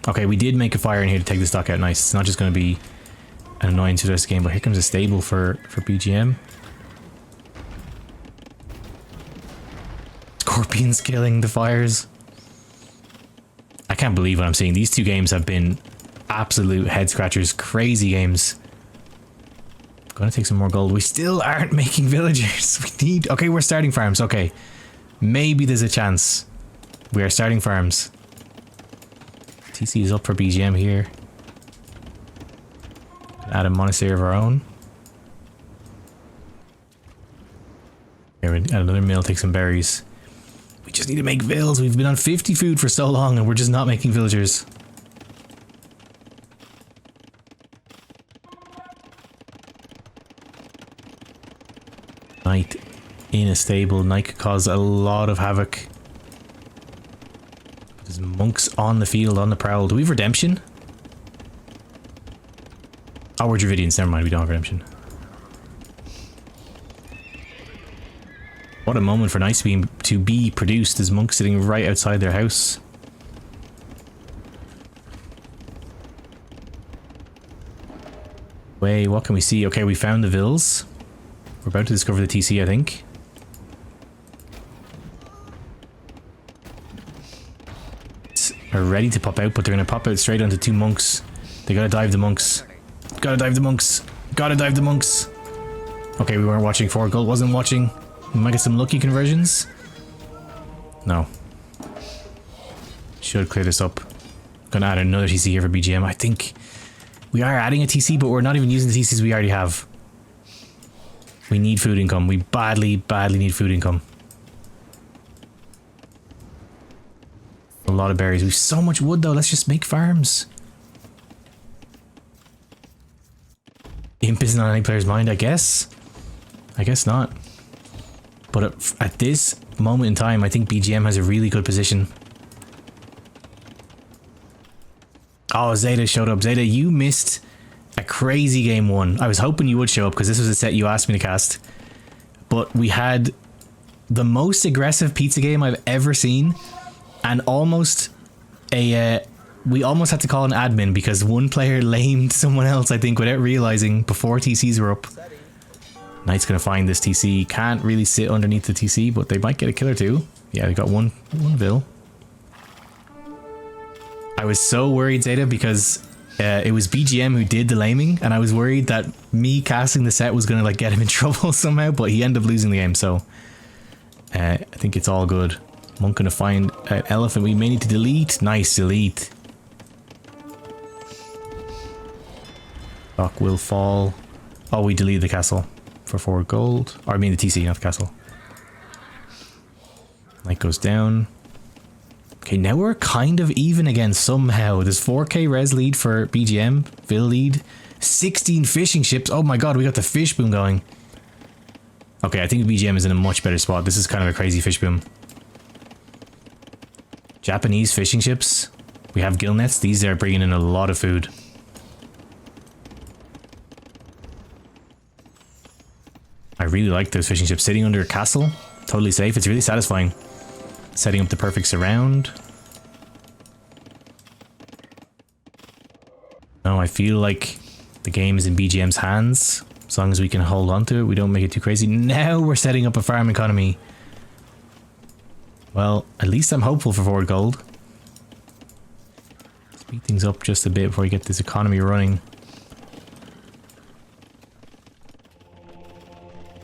Okay, we did make a fire in here to take the stock out. Nice. It's not just going to be an annoyance to this game, but here comes a stable for BGM. Scorpions killing the fires. I can't believe what I'm seeing. These two games have been absolute head scratchers. Crazy games. Gonna take some more gold. We still aren't making villagers. We need... Okay, we're starting farms. Okay. Maybe there's a chance. We are starting farms. TC is up for BGM here. Add a monastery of our own. Here, we add another mill, take some berries. We just need to make vills. We've been on 50 food for so long and we're just not making villagers. Knight in a stable. Knight could cause a lot of havoc. There's monks on the field, on the prowl. Do we have redemption? Oh, we're Dravidians. Never mind, we don't have redemption. What a moment for Knights to be produced as monks sitting right outside their house. Wait, what can we see? Okay, we found the vills. We're about to discover the TC, I think. Are ready to pop out, but they're going to pop out straight onto two monks. They gotta dive the monks. Gotta dive the monks. Gotta dive the monks. Okay, we weren't watching Forward Gold. Wasn't watching. We might get some lucky conversions. No. Should clear this up. Gonna add another TC here for BGM. I think we are adding a TC, but we're not even using the TCs we already have. We need food income. We badly, badly need food income. A lot of berries. We've so much wood though. Let's just make farms. Imp isn't on any player's mind, I guess. I guess not. But at this moment in time, I think BGM has a really good position. Oh, Zeta showed up. Zeta, you missed a crazy game one. I was hoping you would show up because this was a set you asked me to cast. But we had the most aggressive pizza game I've ever seen. And almost a... we almost had to call an admin because one player lamed someone else, I think, without realizing before TCs were up. Knight's gonna find this TC. Can't really sit underneath the TC, but they might get a kill or two. Yeah, we got one Vil. I was so worried, Zeta, because it was BGM who did the laming, and I was worried that me casting the set was going to like get him in trouble somehow, but he ended up losing the game, so I think it's all good. Monk gonna find an elephant we may need to delete. Nice, delete. Dock will fall. Oh, we deleted the castle for forward gold. Or I mean the TC, not the castle. Light goes down. Okay, now we're kind of even again somehow. There's 4k res lead for BGM. Vil lead. 16 fishing ships. Oh my god, we got the fish boom going. Okay, I think BGM is in a much better spot. This is kind of a crazy fish boom. Japanese fishing ships. We have gill nets. These are bringing in a lot of food. I really like those fishing ships sitting under a castle. Totally safe. It's really satisfying. Setting up the perfect surround. No, I feel like the game is in BGM's hands. As long as we can hold on to it, we don't make it too crazy. Now we're setting up a farm economy. Well, at least I'm hopeful for forward gold. Speed things up just a bit before we get this economy running.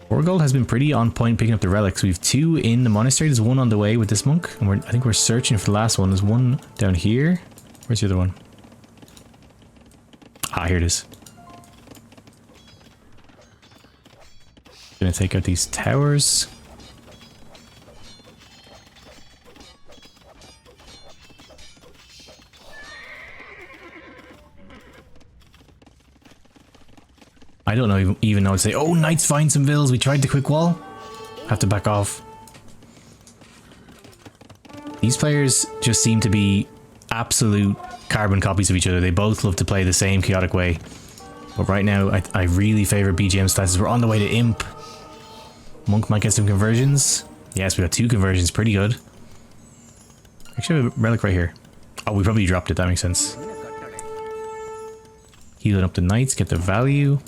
Forward gold has been pretty on point picking up the relics. We have 2 in the monastery. There's 1 on the way with this monk. And I think we're searching for the last one. There's 1 down here. Where's the other one? Ah, here it is. Gonna take out these towers. I don't know even know what to say. Oh, knights find some Vils. We tried the quick wall. Have to back off. These players just seem to be absolute carbon copies of each other. They both love to play the same chaotic way. But right now, I really favor BGM stances. We're on the way to Imp. Monk might get some conversions. Yes, we got 2 conversions. Pretty good. Actually, I have a relic right here. Oh, we probably dropped it. That makes sense. Healing up the knights. Get the value.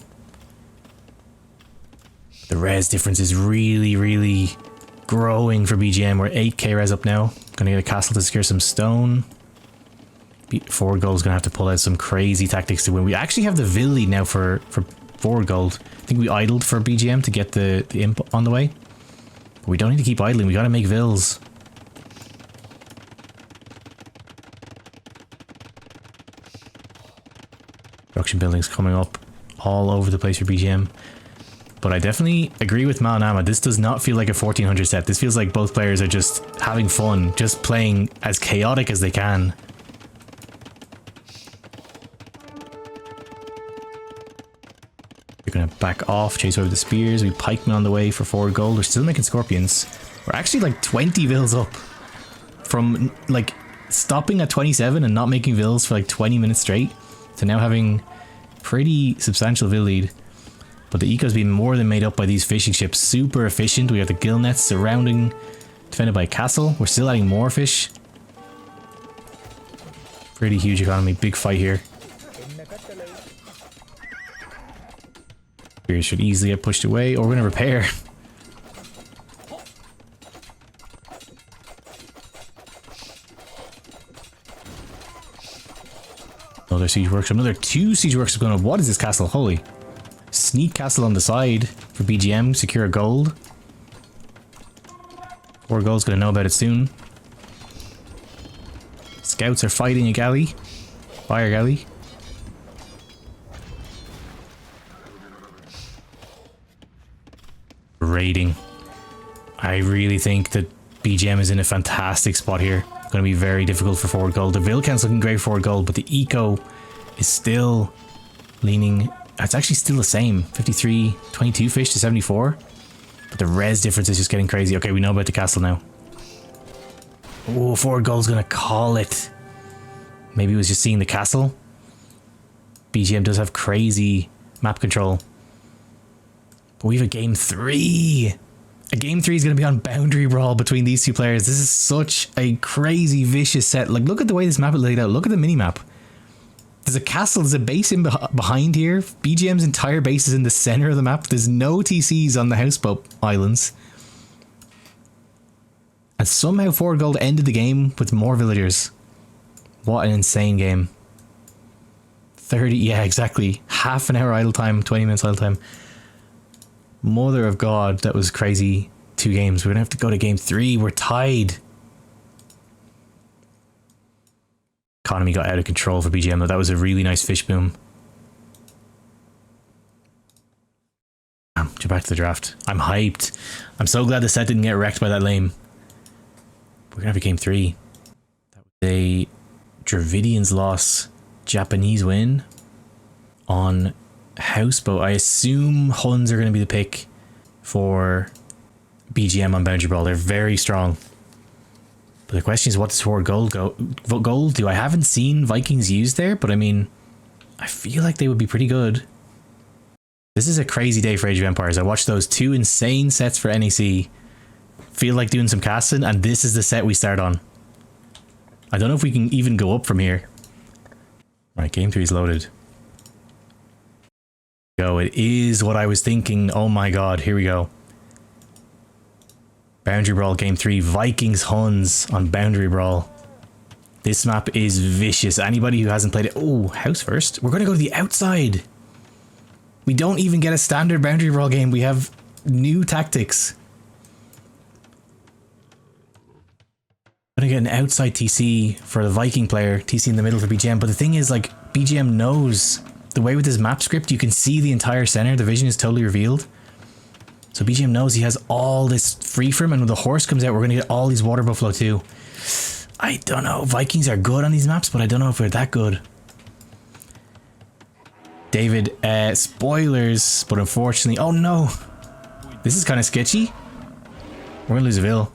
The res difference is really, really growing for BGM. We're 8k res up now. Gonna get a castle to secure some stone. Forward gold's gonna have to pull out some crazy tactics to win. We actually have the Vil lead now for forward gold. I think we idled for BGM to get the imp on the way. But we don't need to keep idling. We gotta make Vils. Production buildings coming up all over the place for BGM. But I definitely agree with Malanama. This does not feel like a 1400 set. This feels like both players are just having fun, just playing as chaotic as they can. We're gonna back off, chase over the spears. We pikemen on the way for forward gold. We're still making scorpions. We're actually like 20 Vils up. From like stopping at 27 and not making Vils for like 20 minutes straight to now having pretty substantial Vil lead. But the eco's been more than made up by these fishing ships. Super efficient. We got the gill nets surrounding, defended by a castle. We're still adding more fish. Pretty huge economy. Big fight here. Spears should easily get pushed away, or we're gonna repair. Another siege workshop. Another 2 siege workshops going up. What is this castle? Holy. Sneak castle on the side for BGM. Secure gold. 4 gold's gonna know about it soon. Scouts are fighting a galley. Fire galley. Raiding. I really think that BGM is in a fantastic spot here. It's going to be very difficult for forward gold. The Vil count's looking great for forward gold, but the eco is still leaning. It's actually still the same. 53, 22 fish to 74. But the res difference is just getting crazy. Okay, we know about the castle now. Oh, forward gold's going to call it. Maybe it was just seeing the castle. BGM does have crazy map control. But we have a game 3. A game 3 is going to be on boundary brawl between these 2 players. This is such a crazy, vicious set. Like, look at the way this map is laid out. Look at the mini-map. There's a castle, there's a base in behind here. BGM's entire base is in the center of the map. There's no TCs on the houseboat islands. And somehow forwardGold ended the game with more villagers. What an insane game. 30, yeah, exactly. Half an hour idle time, 20 minutes idle time. Mother of God, that was crazy. 2 games. We're going to have to go to game 3. We're tied. Economy got out of control for BGM, though. That was a really nice fish boom. Jump back to the draft. I'm hyped. I'm so glad the set didn't get wrecked by that lame. We're gonna have a game 3. That was a Dravidians loss, Japanese win on Houseboat. I assume Huns are gonna be the pick for BGM on Boundary Brawl. They're very strong. But the question is, what does forwardGold do? I haven't seen Vikings used there, but I mean, I feel like they would be pretty good. This is a crazy day for Age of Empires. I watched those 2 insane sets for NEC. Feel like doing some casting, and this is the set we start on. I don't know if we can even go up from here. Right, game 3 is loaded. Go, it is what I was thinking. Oh my god, here we go. Boundary Brawl game 3, Vikings Huns on Boundary Brawl. This map is vicious. Anybody who hasn't played it... Oh, house first. We're going to go to the outside. We don't even get a standard Boundary Brawl game. We have new tactics. I'm going to get an outside TC for the Viking player. TC in the middle for BGM. But the thing is, like, BGM knows the way with his map script, you can see the entire center. The vision is totally revealed. So BGM knows he has all this free from, and when the horse comes out, we're going to get all these water buffalo too. I don't know. Vikings are good on these maps, but I don't know if they're that good. David, spoilers, but unfortunately... Oh no! This is kind of sketchy. We're going to lose a Ville.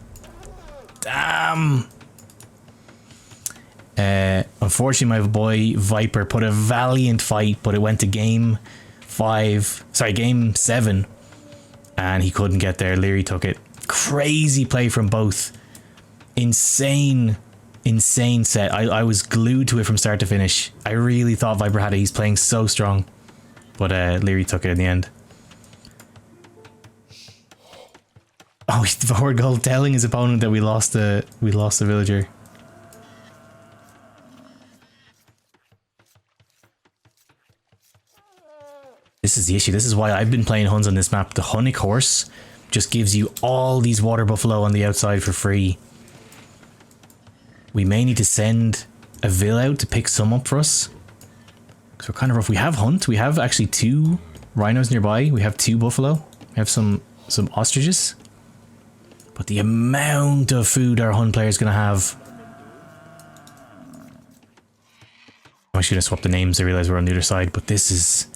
Damn! Unfortunately, my boy Viper put a valiant fight, but it went to game 7. And he couldn't get there. Leary took it. Crazy play from both. Insane set. I was glued to it from start to finish. I really thought Viper had it. He's playing so strong. But Leary took it in the end. Oh, he's forwardGold telling his opponent that we lost the villager. This is the issue. This is why I've been playing Huns on this map. The Hunnic horse just gives you all these water buffalo on the outside for free. We may need to send a Vil out to pick some up for us. Because we're kind of rough. We have Hunt. We have actually 2 rhinos nearby. We have 2 buffalo. We have some ostriches. But the amount of food our Hun player is going to have. I should have swapped the names. I realized we're on the other side. But this is...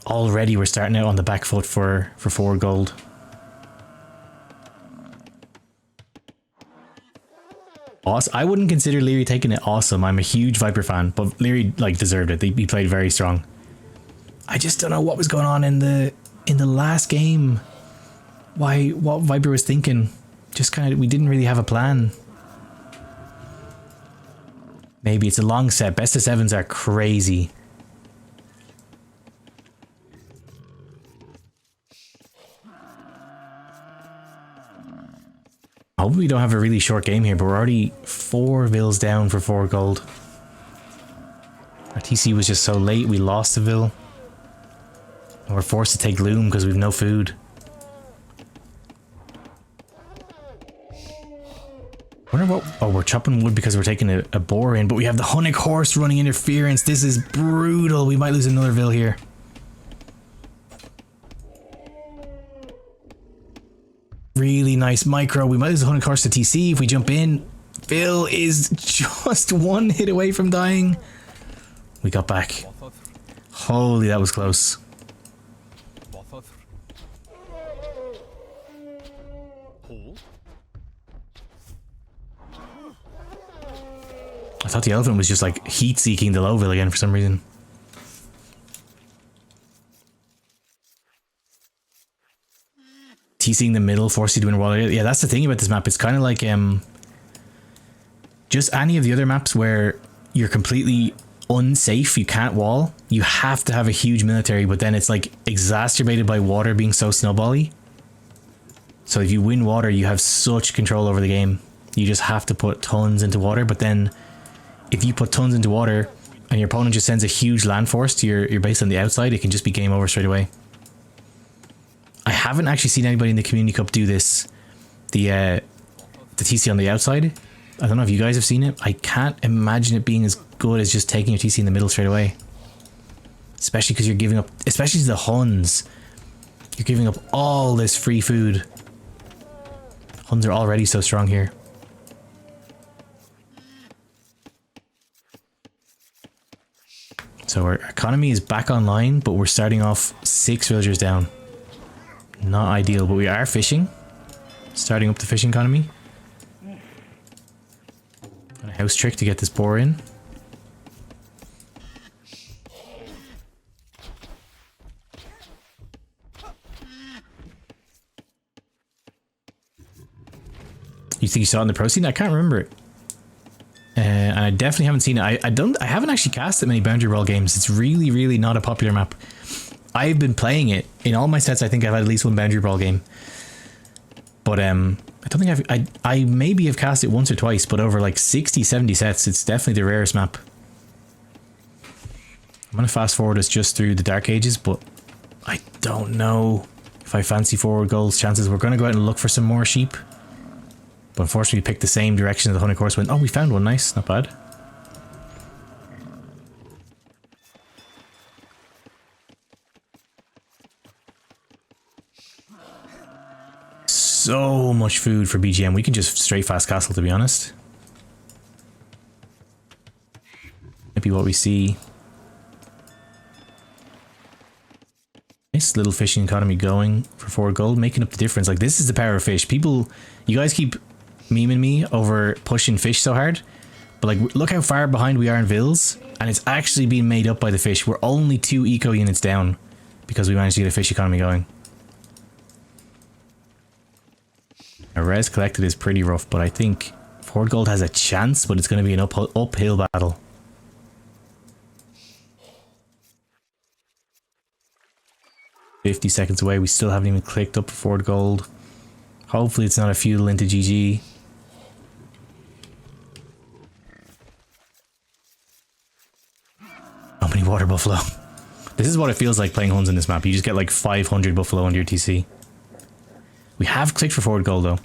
Already we're starting out on the back foot for forwardGold. Awesome. I wouldn't consider Leary taking it awesome. I'm a huge Viper fan, but Leary like deserved it. He played very strong. I just don't know what was going on in the last game. What Viper was thinking. Just kind of, we didn't really have a plan. Maybe it's a long set. Best of 7s are crazy. I hope we don't have a really short game here, but we're already 4 Vills down for forwardGold. Our TC was just so late, we lost the Vill. And we're forced to take Loom because we have no food. I wonder what... Oh, we're chopping wood because we're taking a boar in, but we have the Hunnic horse running interference. This is brutal. We might lose another Vill here. Really nice micro. We might lose the Hunnic horse to TC if we jump in. Vil is just 1 hit away from dying. We got back. Holy, that was close. I thought the elephant was just like heat-seeking the low Vil again for some reason. TCing the middle, force you to win a wall. Yeah, that's the thing about this map. It's kind of like just any of the other maps where you're completely unsafe, you can't wall, you have to have a huge military, but then it's like exacerbated by water being so snowbally. So if you win water, you have such control over the game. You just have to put tons into water, but then if you put tons into water and your opponent just sends a huge land force to your base on the outside, it can just be game over straight away. I haven't actually seen anybody in the Community Cup do this. The TC on the outside. I don't know if you guys have seen it. I can't imagine it being as good as just taking your TC in the middle straight away. Especially because you're giving up, especially to the Huns. You're giving up all this free food. Huns are already so strong here. So our economy is back online, but we're starting off 6 villagers down. Not ideal, but we are fishing. Starting up the fishing economy. Got a house trick to get this boar in. You think you saw it in the pro scene? I can't remember it. And I definitely haven't seen it. I haven't actually cast that many boundary wall games. It's really, really not a popular map. I've been playing it in all my sets. I think I've had at least one boundary brawl game. But I don't think I maybe have cast it once or twice, but over like 60, 70 sets, it's definitely the rarest map. I'm going to fast forward us just through the Dark Ages, but I don't know if I fancy forward goals chances. We're going to go out and look for some more sheep. But unfortunately, we picked the same direction as the hunting course went. Oh, we found one. Nice. Not bad. So much food for BGM. We can just straight fast castle, to be honest. Might be what we see. Nice little fishing economy going for forward gold, making up the difference. Like, this is the power of fish. People, you guys keep memeing me over pushing fish so hard, but like, look how far behind we are in vills, and it's actually being made up by the fish. We're only 2 eco units down because we managed to get a fish economy going. Our res collected is pretty rough, but I think forward gold has a chance, but it's going to be an uphill battle. $50 seconds away. We still haven't even clicked up forward gold. Hopefully it's not a feudal into GG. How many water buffalo? This is what it feels like playing Huns in this map. You just get like 500 buffalo under your TC. We have clicked for forward gold though.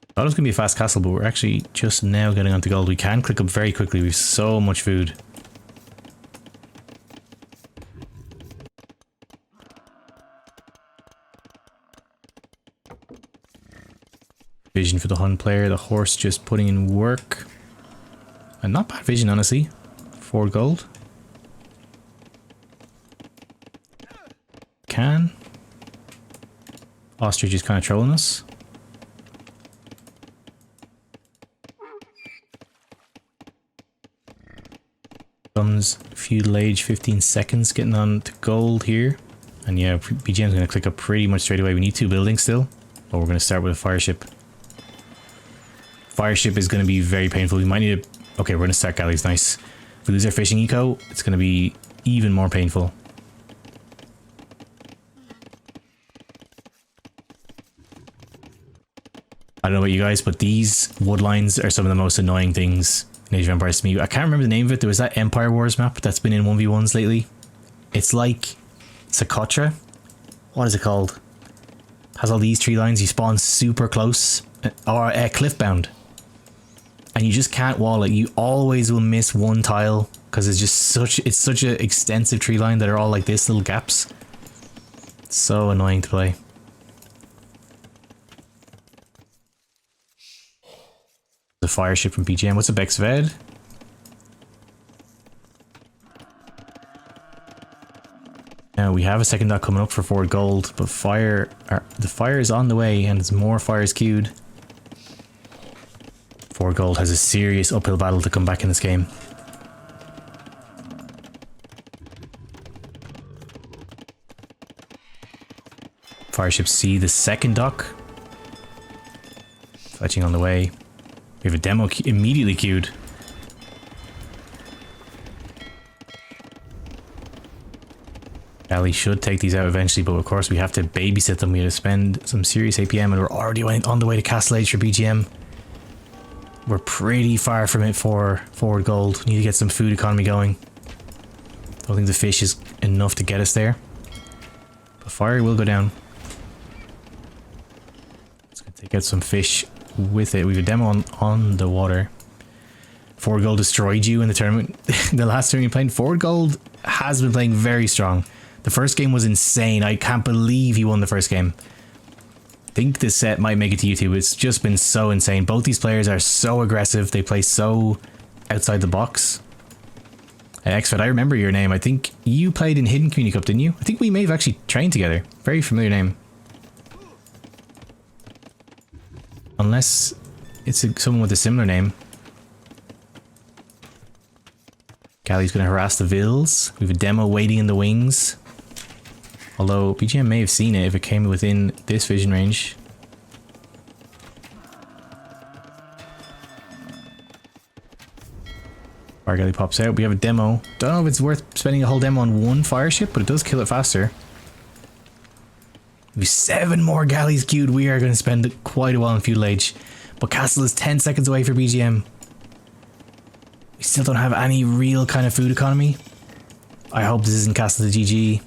I thought it was going to be a fast castle, but we're actually just now getting onto gold. We can click up very quickly. We have so much food. Vision for the Hun player. The horse just putting in work. And not bad vision, honestly. Forward gold. Can. Ostrich is kind of trolling us. Comes feudal age, 15 seconds, getting on to gold here. And yeah, BGM's going to click up pretty much straight away. We need 2 buildings still, but we're going to start with a fire ship. Fire ship is going to be very painful. We might need to... Okay, we're going to start galleys. Nice. If we lose our fishing eco, it's going to be even more painful. I don't know about you guys, but these wood lines are some of the most annoying things in Age of Empires to me. I can't remember the name of it. There was that Empire Wars map that's been in 1v1s lately. It's like Socotra. What is it called? Has all these tree lines. You spawn super close. Or Cliffbound. And you just can't wall it. You always will miss one tile because it's just such an extensive tree line that are all like this, little gaps. It's so annoying to play. The fire ship from BGM. What's up, Xved? Now we have a second dot coming up for forward gold, but the fire is on the way, and there's more fires queued. Forward gold has a serious uphill battle to come back in this game. Fire ships see the second dock. Fletching on the way. We have a demo immediately queued. Galley should take these out eventually, but of course we have to babysit them. We have to spend some serious APM, and we're already on the way to Castle Age for BGM. We're pretty far from it for forward gold. We need to get some food economy going. Don't think the fish is enough to get us there. But fire will go down. Let's go take out some fish with it. We have a demo on the water. Forward Gold destroyed you in the tournament. The last tournament we played. Forward Gold has been playing very strong. The first game was insane. I can't believe he won the first game. I think this set might make it to YouTube. It's just been so insane. Both these players are so aggressive. They play so outside the box. Xfed, I remember your name. I think you played in Hidden Community Cup, didn't you? I think we may have actually trained together. Very familiar name. Unless it's someone with a similar name. Galley's going to harass the Vills. We have a demo waiting in the wings. Although BGM may have seen it if it came within this vision range. Fire Galley pops out. We have a demo. Don't know if it's worth spending a whole demo on one fire ship, but it does kill it faster. We have 7 more galleys queued. We are going to spend quite a while in Feudal Age. But Castle is 10 seconds away for BGM. We still don't have any real kind of food economy. I hope this isn't Castle to GG.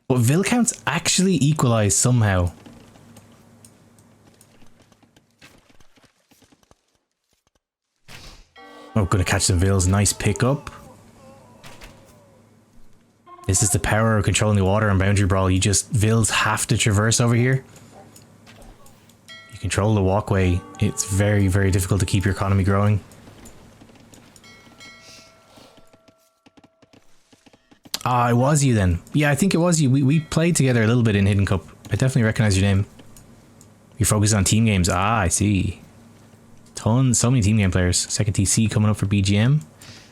But Vil counts actually equalize somehow. Oh, gonna catch some Vils. Nice pickup. This is the power of controlling the water and boundary brawl. You just, Vils have to traverse over here. You control the walkway. It's very, very difficult to keep your economy growing. Ah, it was you then. Yeah, I think it was you. We played together a little bit in Hidden Cup. I definitely recognize your name. You're focused on team games. Ah, I see. Tons, so many team game players. Second TC coming up for BGM.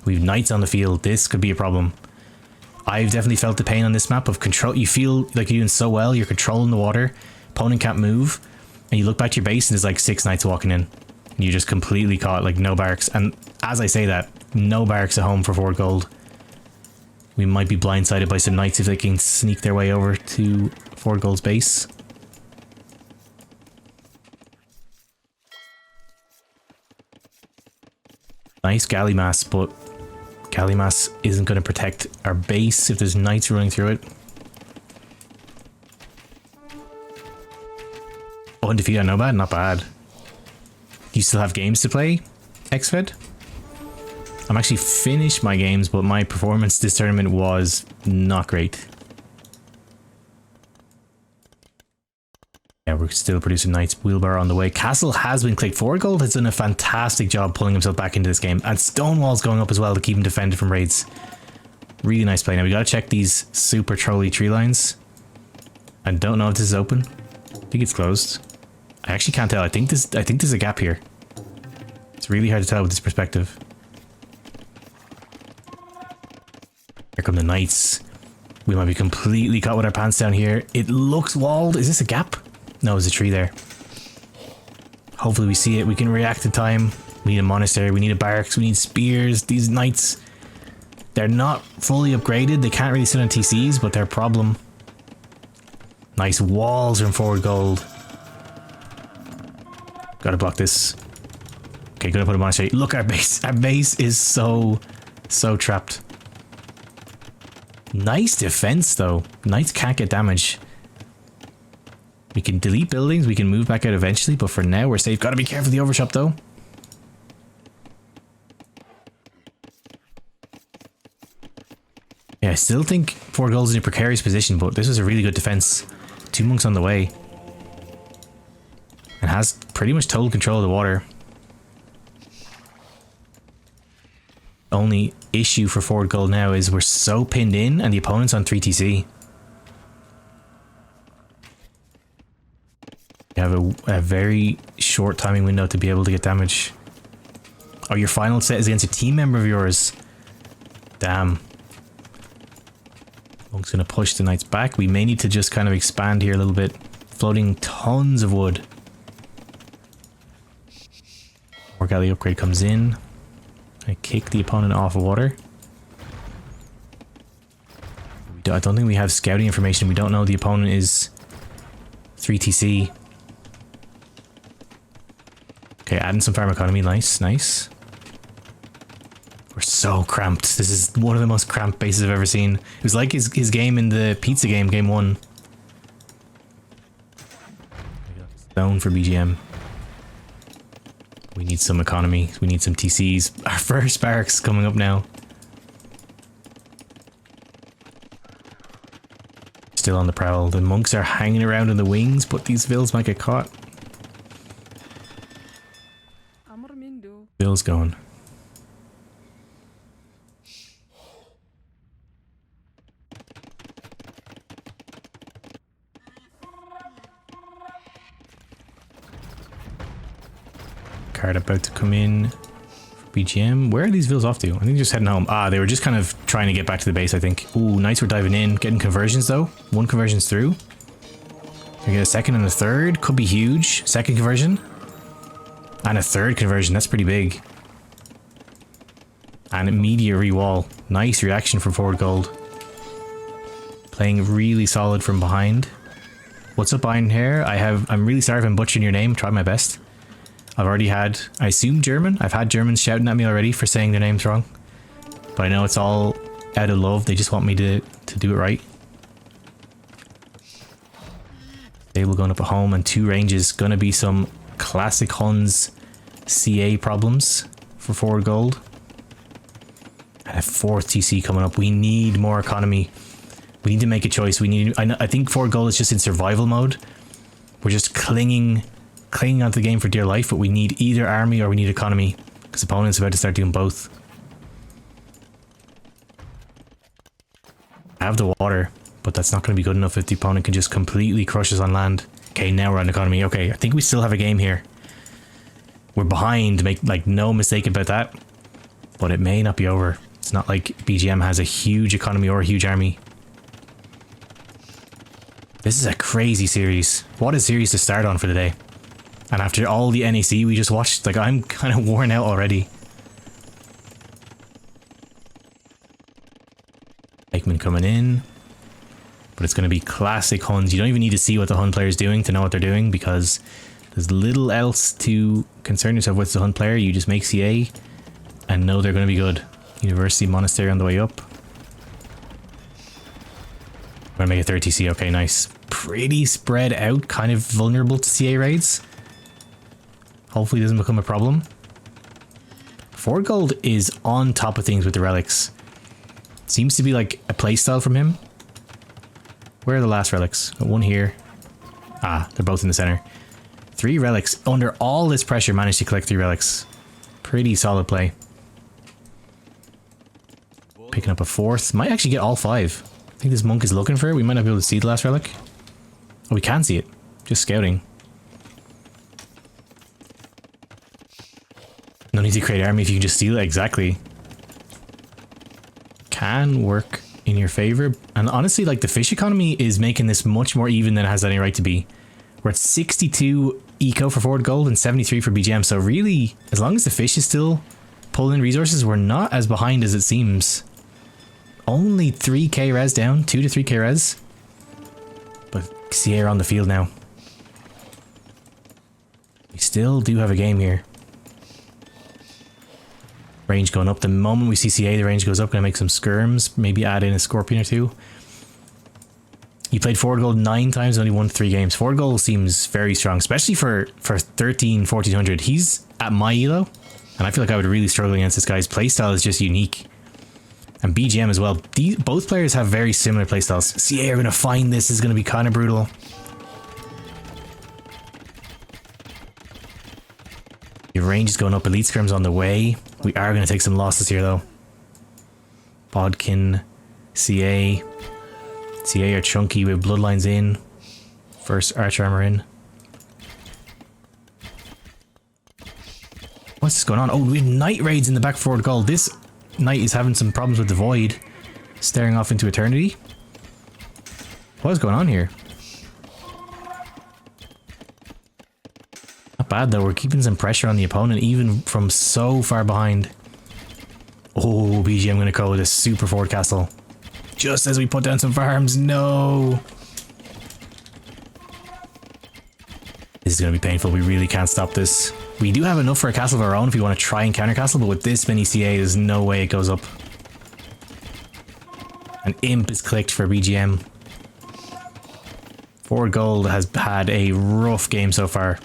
We have Knights on the field. This could be a problem. I've definitely felt the pain on this map of control. You feel like you're doing so well. You're controlling the water. Opponent can't move. And you look back to your base and there's like 6 Knights walking in. And you're just completely caught, like no barracks. And as I say that, no barracks at home for forward gold. We might be blindsided by some Knights if they can sneak their way over to forward gold's base. Nice galley mass, but galley mass isn't going to protect our base if there's Knights running through it. Undefeated on Nomad, not bad. You still have games to play, Xfed? I'm actually finished my games, but my performance this tournament was not great. Yeah, we're still producing Knights. Wheelbarrow on the way. Castle has been clicked. Forward Gold has done a fantastic job pulling himself back into this game. And Stonewall's going up as well to keep him defended from raids. Really nice play. Now we gotta check these super trolly tree lines. I don't know if this is open. I think it's closed. I actually can't tell. I think there's a gap here. It's really hard to tell with this perspective. Here come the Knights. We might be completely caught with our pants down here. It looks walled. Is this a gap? No, there's a tree there. Hopefully we see it. We can react in time. We need a monastery. We need a barracks. We need spears. These Knights, they're not fully upgraded. They can't really sit on TCs, but they're a problem. Nice walls from forward gold. Gotta block this. Okay, gonna put a monastery. Look, our base. Our base is so trapped. Nice defense though. Knights can't get damage. We can delete buildings, we can move back out eventually, but for now we're safe. Gotta be careful of the overshot though. Yeah, I still think 4 goals in a precarious position, but this was a really good defense. 2 monks on the way. And has pretty much total control of the water. Only issue for forward gold now is we're so pinned in and the opponent's on 3 TC. You have a very short timing window to be able to get damage. Oh, your final set is against a team member of yours. Damn. Monk's gonna push the Knights back. We may need to just kind of expand here a little bit. Floating tons of wood. More galley upgrade comes in. I kick the opponent off of water. I don't think we have scouting information. We don't know the opponent is 3TC. Okay, adding some farm economy. Nice, nice. We're so cramped. This is one of the most cramped bases I've ever seen. It was like his game in the pizza game, game 1. Stone for BGM. We need some economy. We need some TCs. Our first barracks coming up now. Still on the prowl. The monks are hanging around in the wings, but these vills might get caught. Bill's going. Card about to come in for BGM. Where are these vills off to? I think they're just heading home. Ah, they were just kind of trying to get back to the base, I think. Ooh, Knights were diving in. Getting conversions, though. 1 conversion's through. We get a second and a third. Could be huge. Second conversion. And a third conversion. That's pretty big. And immediate re-wall. Nice reaction from forwardGold. Playing really solid from behind. What's up, Iron Hair? I'm really sorry if I'm butchering your name. Try my best. I've already had, I assume German. I've had Germans shouting at me already for saying their names wrong. But I know it's all out of love. They just want me to do it right. Stable going up at home and 2 ranges. Gonna be some classic Huns CA problems for forwardGold. And a 4th TC coming up. We need more economy. We need to make a choice. I think forwardGold is just in survival mode. We're just clinging onto the game for dear life, but we need either army or we need economy, because opponent's about to start doing both. I have the water, but that's not going to be good enough if the opponent can just completely crush us on land. Okay, now we're on economy. Okay, I think we still have a game here. We're behind, make like no mistake about that, but it may not be over. It's not like BGM has a huge economy or a huge army. This is a crazy series. What a series to start on for the day. And after all the NAC we just watched, like, I'm kind of worn out already. Aikman coming in. But it's going to be classic Huns. You don't even need to see what the Hun player is doing to know what they're doing, because there's little else to concern yourself with the Hun player. You just make CA and know they're going to be good. University Monastery on the way up. I'm going to make a 30C. Okay, nice. Pretty spread out, kind of vulnerable to CA raids. Hopefully it doesn't become a problem. forwardGold is on top of things with the relics. Seems to be like a playstyle from him. Where are the last relics? Got 1 here. Ah, they're both in the center. 3 relics. Under all this pressure, managed to collect 3 relics. Pretty solid play. Picking up a 4th. Might actually get all 5. I think this monk is looking for it. We might not be able to see the last relic. Oh, we can see it. Just scouting. No need to create army if you can just steal it. Exactly. Can work in your favor. And honestly, like, the fish economy is making this much more even than it has any right to be. We're at 62 eco for forwardGold and 73 for BGM. So really, as long as the fish is still pulling resources, we're not as behind as it seems. Only 3k res down. 2 to 3k res. But Sierra on the field now. We still do have a game here. Range going up. The moment we see CA, the range goes up. Gonna make some skirms. Maybe add in a scorpion or 2. He played forwardGold 9 times, only won 3 games. forwardGold seems very strong, especially for 1400. He's at my elo, and I feel like I would really struggle against this guy's playstyle. Is just unique. And BGM as well. Both players have very similar playstyles. CA are gonna find this. Is gonna be kind of brutal. Your range is going up. Elite skirms on the way. We are going to take some losses here, though. Bodkin, CA. CA are chunky with bloodlines in. First archer armor in. What's this going on? Oh, we have night raids in the back forwardGold. This knight is having some problems with the void. Staring off into eternity. What is going on here? Not bad though, we're keeping some pressure on the opponent even from so far behind. Oh, BGM gonna go with a super forward castle. Just as we put down some farms. No. This is going to be painful. We really can't stop this. We do have enough for a castle of our own if we want to try and counter castle, but with this many CA, there's no way it goes up. An imp is clicked for BGM. forwardGold has had a rough game so far.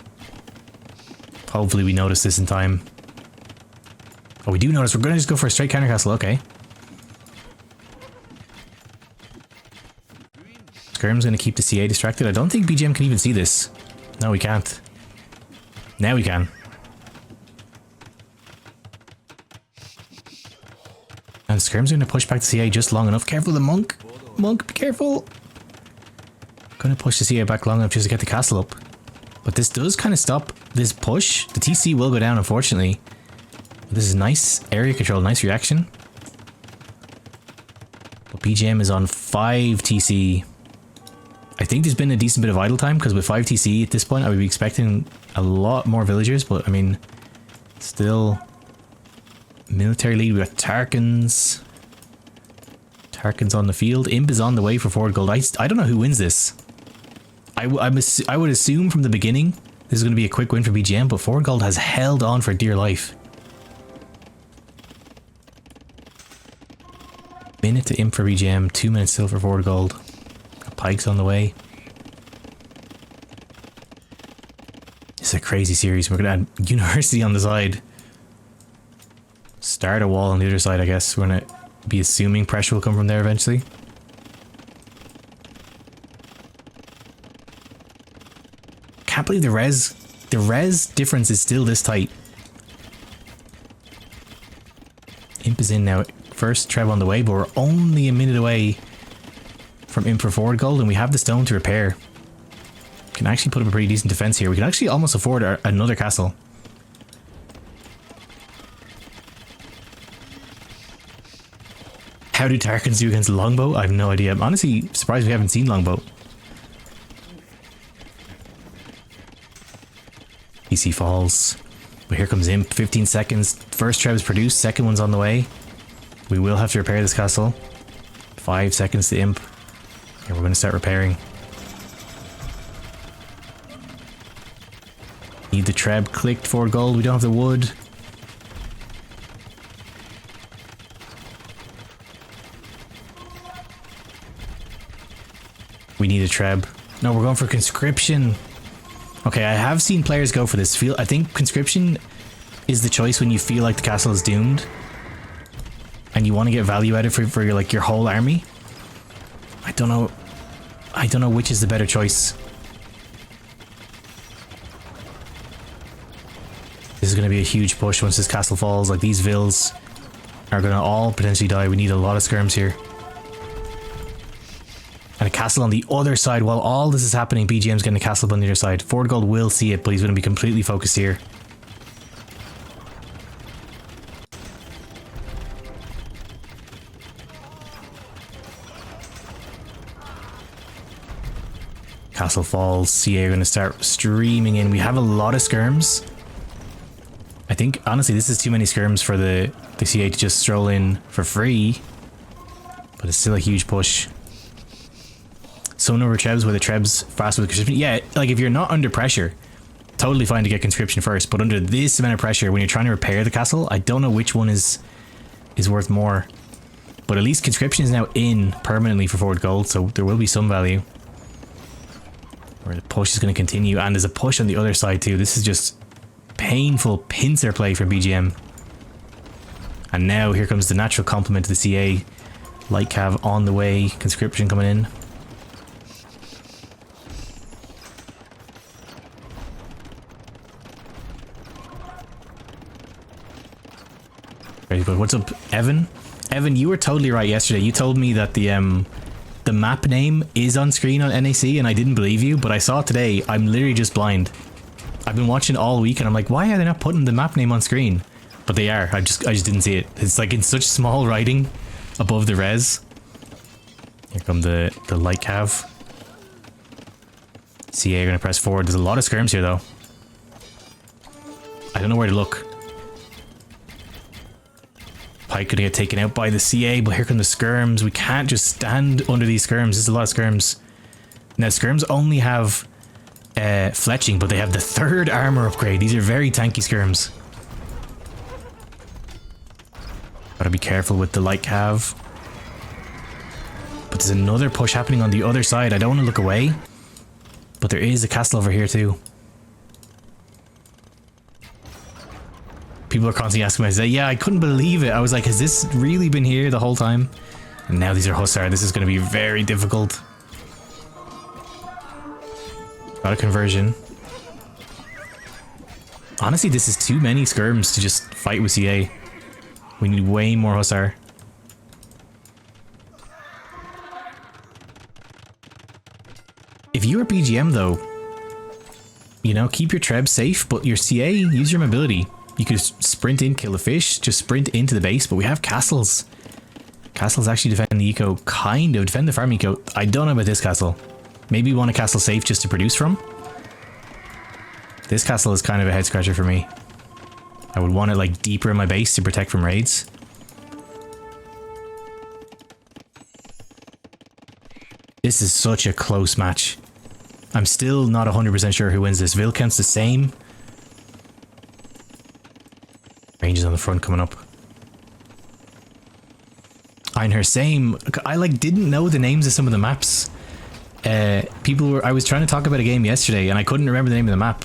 Hopefully we notice this in time. Oh, we do notice. We're going to just go for a straight counter castle. Okay. Skirm's going to keep the CA distracted. I don't think BGM can even see this. No, we can't. Now we can. And Skirm's going to push back the CA just long enough. Careful the monk. Monk, be careful. Going to push the CA back long enough just to get the castle up. But this does kind of stop this push. The TC will go down, unfortunately. But this is nice area control, nice reaction. But BGM is on 5 TC. I think there's been a decent bit of idle time, because with 5 TC at this point, I would be expecting a lot more villagers. But I mean, still military lead. We got Tarkins. Tarkins on the field. Imp is on the way for forwardGold. I don't know who wins this. I would assume from the beginning this is going to be a quick win for BGM, but forwardGold has held on for dear life. Minute to imp for BGM, 2 minutes still for forwardGold. Got pikes on the way. This is a crazy series. We're going to add university on the side. Start a wall on the other side, I guess. We're going to be assuming pressure will come from there eventually. Can't believe the res difference is still this tight. Imp is in now. First Trev on the way, but we're only a minute away from imp for forwardGold, and we have the stone to repair. Can actually put up a pretty decent defense here. We can actually almost afford another castle. How do Tarkins do against longbow? I have no idea. I'm honestly surprised we haven't seen longbow. PC falls. But here comes imp. 15 seconds. First Trev is produced. Second one's on the way. We will have to repair this castle. 5 seconds to imp. And we're going to start repairing. Need the Treb clicked for gold. We don't have the wood. We need a Treb. No, we're going for conscription. Okay, I have seen players go for this. I think conscription is the choice when you feel like the castle is doomed and you want to get value out of it for your, like, your whole army. I don't know which is the better choice. This is going to be a huge push once this castle falls. Like, these vills are going to all potentially die. We need a lot of skirms here. And a castle on the other side. While all this is happening, BGM's getting a castle on the other side. forwardGold will see it, but he's going to be completely focused here. Castle falls. CA are going to start streaming in. We have a lot of skirms. I think, honestly, this is too many skirms for the CA to just stroll in for free. But it's still a huge push. Some number of Trebs where the Trebs faster with conscription. Yeah, like if you're not under pressure, totally fine to get conscription first. But under this amount of pressure, when you're trying to repair the castle, I don't know which one is worth more. But at least conscription is now in permanently for forwardGold, so there will be some value. Where the push is going to continue, and there's a push on the other side too. This is just painful pincer play from BGM. And now here comes the natural complement to the CA. Light Cav on the way, conscription coming in. Very good. What's up, Evan? Evan, you were totally right yesterday. You told me that the map name is on screen on NAC, and I didn't believe you, but I saw it today. I'm literally just blind. I've been watching all week, and I'm like, why are they not putting the map name on screen? But they are. I just didn't see it. It's like in such small writing above the res. Here come the light cav. CA are going to press forward. There's a lot of skirms here, though. I don't know where to look. Pike gonna get taken out by the CA, but here come the skirms. We can't just stand under these skirms. This is a lot of skirms. Now, skirms only have fletching, but they have the 3rd armor upgrade. These are very tanky skirms. Gotta be careful with the light cav. But there's another push happening on the other side. I don't want to look away, but there is a castle over here too. People are constantly asking me, I say, yeah, I couldn't believe it. I was like, has this really been here the whole time? And now these are Hussar. This is going to be very difficult. Got a conversion. Honestly, this is too many skirms to just fight with CA. We need way more Hussar. If you are BGM though, you know, keep your Treb safe, but your CA, use your mobility. You could sprint in, kill a fish, just sprint into the base, but we have castles. Castles actually defend the eco, kind of, defend the farm eco. I don't know about this castle. Maybe you want a castle safe just to produce from. This castle is kind of a head scratcher for me. I would want it like deeper in my base to protect from raids. This is such a close match. I'm still not 100% sure who wins this. Vilkant's the same. Ranges on the front coming up. Einher same. I like didn't know the names of some of the maps. I was trying to talk about a game yesterday and I couldn't remember the name of the map.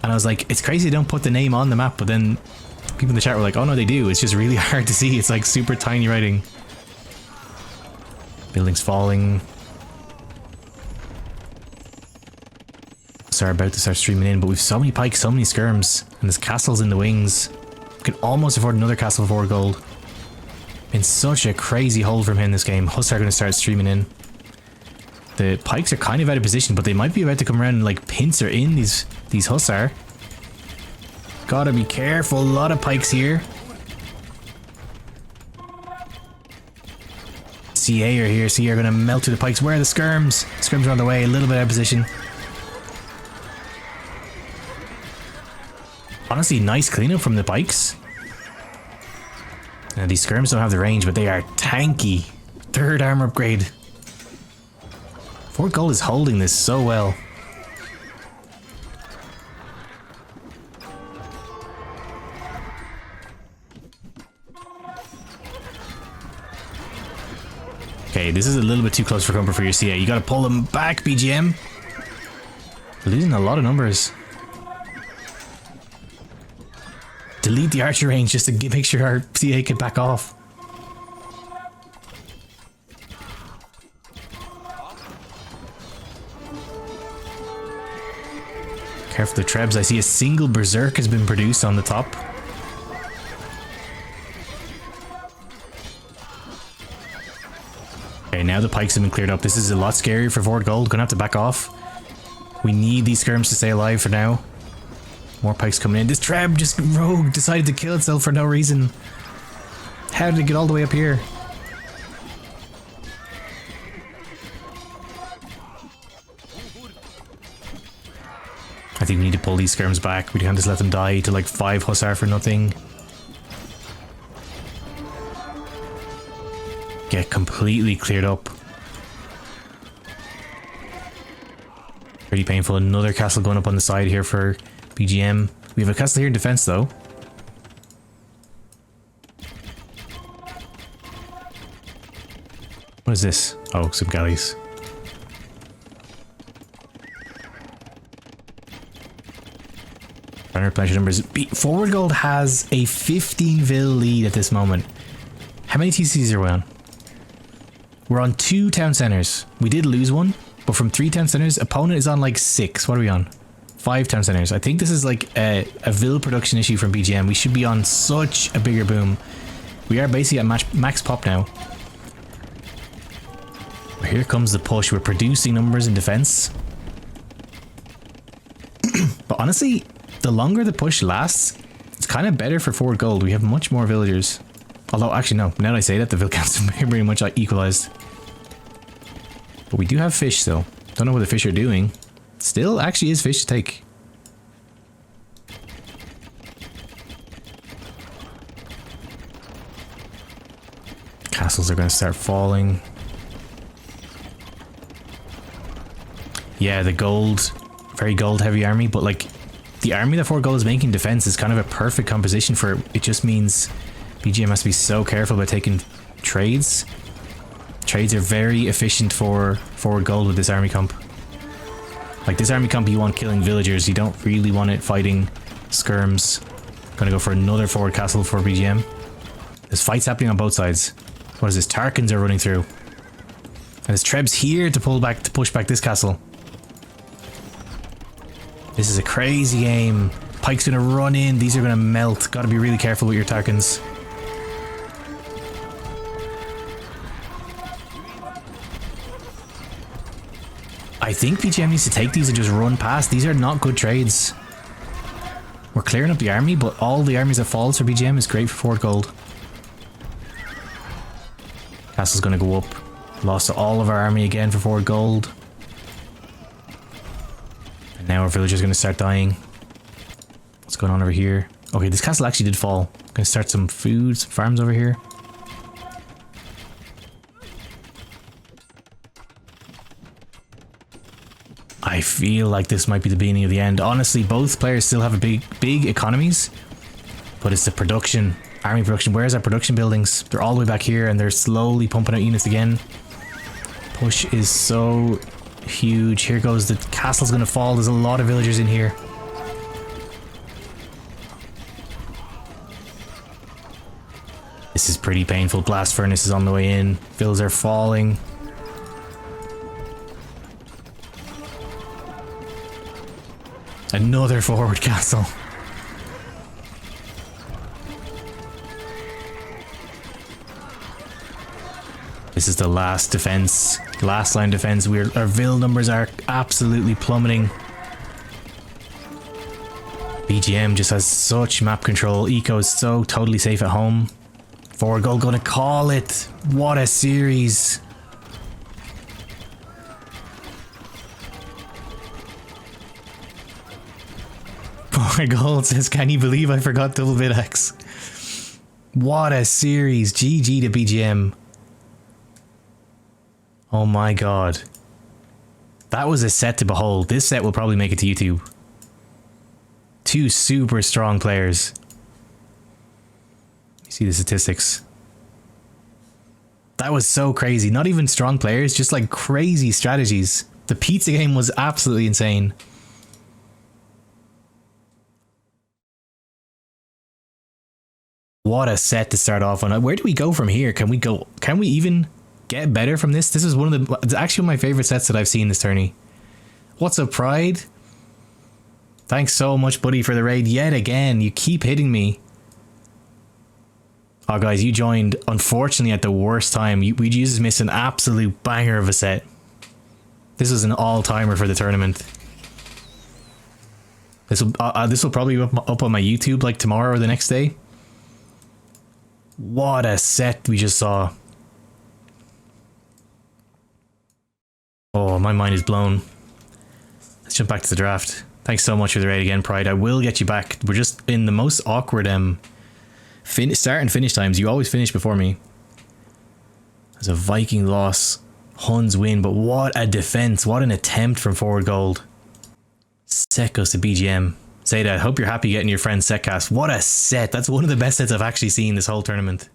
And I was like, it's crazy they don't put the name on the map, but then people in the chat were like, oh no they do, it's just really hard to see. It's like super tiny writing. Buildings falling. Sorry, about to start streaming in, but we've so many pikes, so many skirms, and there's castles in the wings. We can almost afford another castle for gold. Been such a crazy hold from him this game. Hussar are going to start streaming in. The pikes are kind of out of position, but they might be about to come around and like pincer in these Hussar. Gotta be careful, a lot of pikes here. CA are here, CA are going to melt through the pikes. Where are the skirms? Skirms are on the way, a little bit out of position. Honestly, nice cleanup from the bikes. Now, these skirms don't have the range, but they are tanky. 3rd armor upgrade. forwardGold is holding this so well. Okay, this is a little bit too close for comfort for your CA. You gotta pull them back, BGM. We're losing a lot of numbers. Delete the archer range just to make sure our CA can back off. Careful the trebs. I see a single berserk has been produced on the top. Okay, now the pikes have been cleared up. This is a lot scarier for forwardGold. Gonna have to back off. We need these skirms to stay alive for now. More pikes coming in. This treb just rogue decided to kill itself for no reason. How did it get all the way up here? I think we need to pull these skirms back. We can't just let them die to like 5 Hussar for nothing. Get completely cleared up. Pretty painful. Another castle going up on the side here for BGM. We have a castle here in defense though. What is this? Oh, some galleys. Trying to replenish numbers. forwardGold has a 15 vil lead at this moment. How many TCs are we on? We're on 2 town centers. We did lose one, but from 3 town centers, opponent is on like 6. What are we on? 5 town centers. I think this is like a vil production issue from BGM. We should be on such a bigger boom. We are basically at max pop now. Here comes the push. We're producing numbers in defense. But honestly, the longer the push lasts, it's kind of better for forwardGold. We have much more villagers. Although, actually, no. Now that I say that, the vill counts are pretty much equalized. But we do have fish, though. Don't know what the fish are doing. Still, actually is fish to take. Castles are going to start falling. Yeah, the gold, very gold heavy army, but like the army that forward gold is making defense is kind of a perfect composition for it. It just means BGM has to be so careful about taking trades. Trades are very efficient for forward gold with this army comp. Like this army comp, you want killing villagers. You don't really want it fighting skirms. Gonna go for another forward castle for BGM. There's fights happening on both sides. What is this? Tarkans are running through. And there's Trebs here to pull back, to push back this castle. This is a crazy game. Pike's gonna run in. These are gonna melt. Gotta be really careful with your Tarkans. I think BGM needs to take these and just run past. These are not good trades. We're clearing up the army, but all the armies that falls for BGM is great for forward gold. Castle's gonna go up. Lost all of our army again for forward gold. And now our villagers are gonna start dying. What's going on over here? Okay, this castle actually did fall. Gonna start some food, some farms over here. I feel like this might be the beginning of the end. Honestly, both players still have a big economies, but it's the production, army production. Where's our production buildings? They're all the way back here and they're slowly pumping out units again. Push is so huge. Here goes the castle's gonna fall. There's a lot of villagers in here. This is pretty painful. Blast furnace is on the way in. Villas are falling. Another forward castle. This is the last defense, last line defense. Our vill numbers are absolutely plummeting. BGM just has such map control. Eco is so totally safe at home. Forward gold gonna call it. What a series. Forward gold says, can you believe I forgot double bid X? What a series. GG to BGM. Oh my god. That was a set to behold. This set will probably make it to YouTube. Two super strong players. You see the statistics. That was so crazy. Not even strong players, just like crazy strategies. The pizza game was absolutely insane. What a set to start off on. Where do we go from here? Can we even get better from this? This is it's actually one of my favorite sets that I've seen this tourney. What's up, Pride? Thanks so much, buddy, for the raid yet again. You keep hitting me. Oh, guys, you joined, unfortunately, at the worst time. We just missed an absolute banger of a set. This is an all-timer for the tournament. This will probably be up on my YouTube like tomorrow or the next day. What a set we just saw. Oh, my mind is blown. Let's jump back to the draft. Thanks so much for the raid again, Pride. I will get you back. We're just in the most awkward start and finish times. You always finish before me. There's a Viking loss. Huns win, but what a defense. What an attempt from forward gold. Set goes to BGM. Say that. Hope you're happy getting your friend set cast. What a set. That's one of the best sets I've actually seen this whole tournament.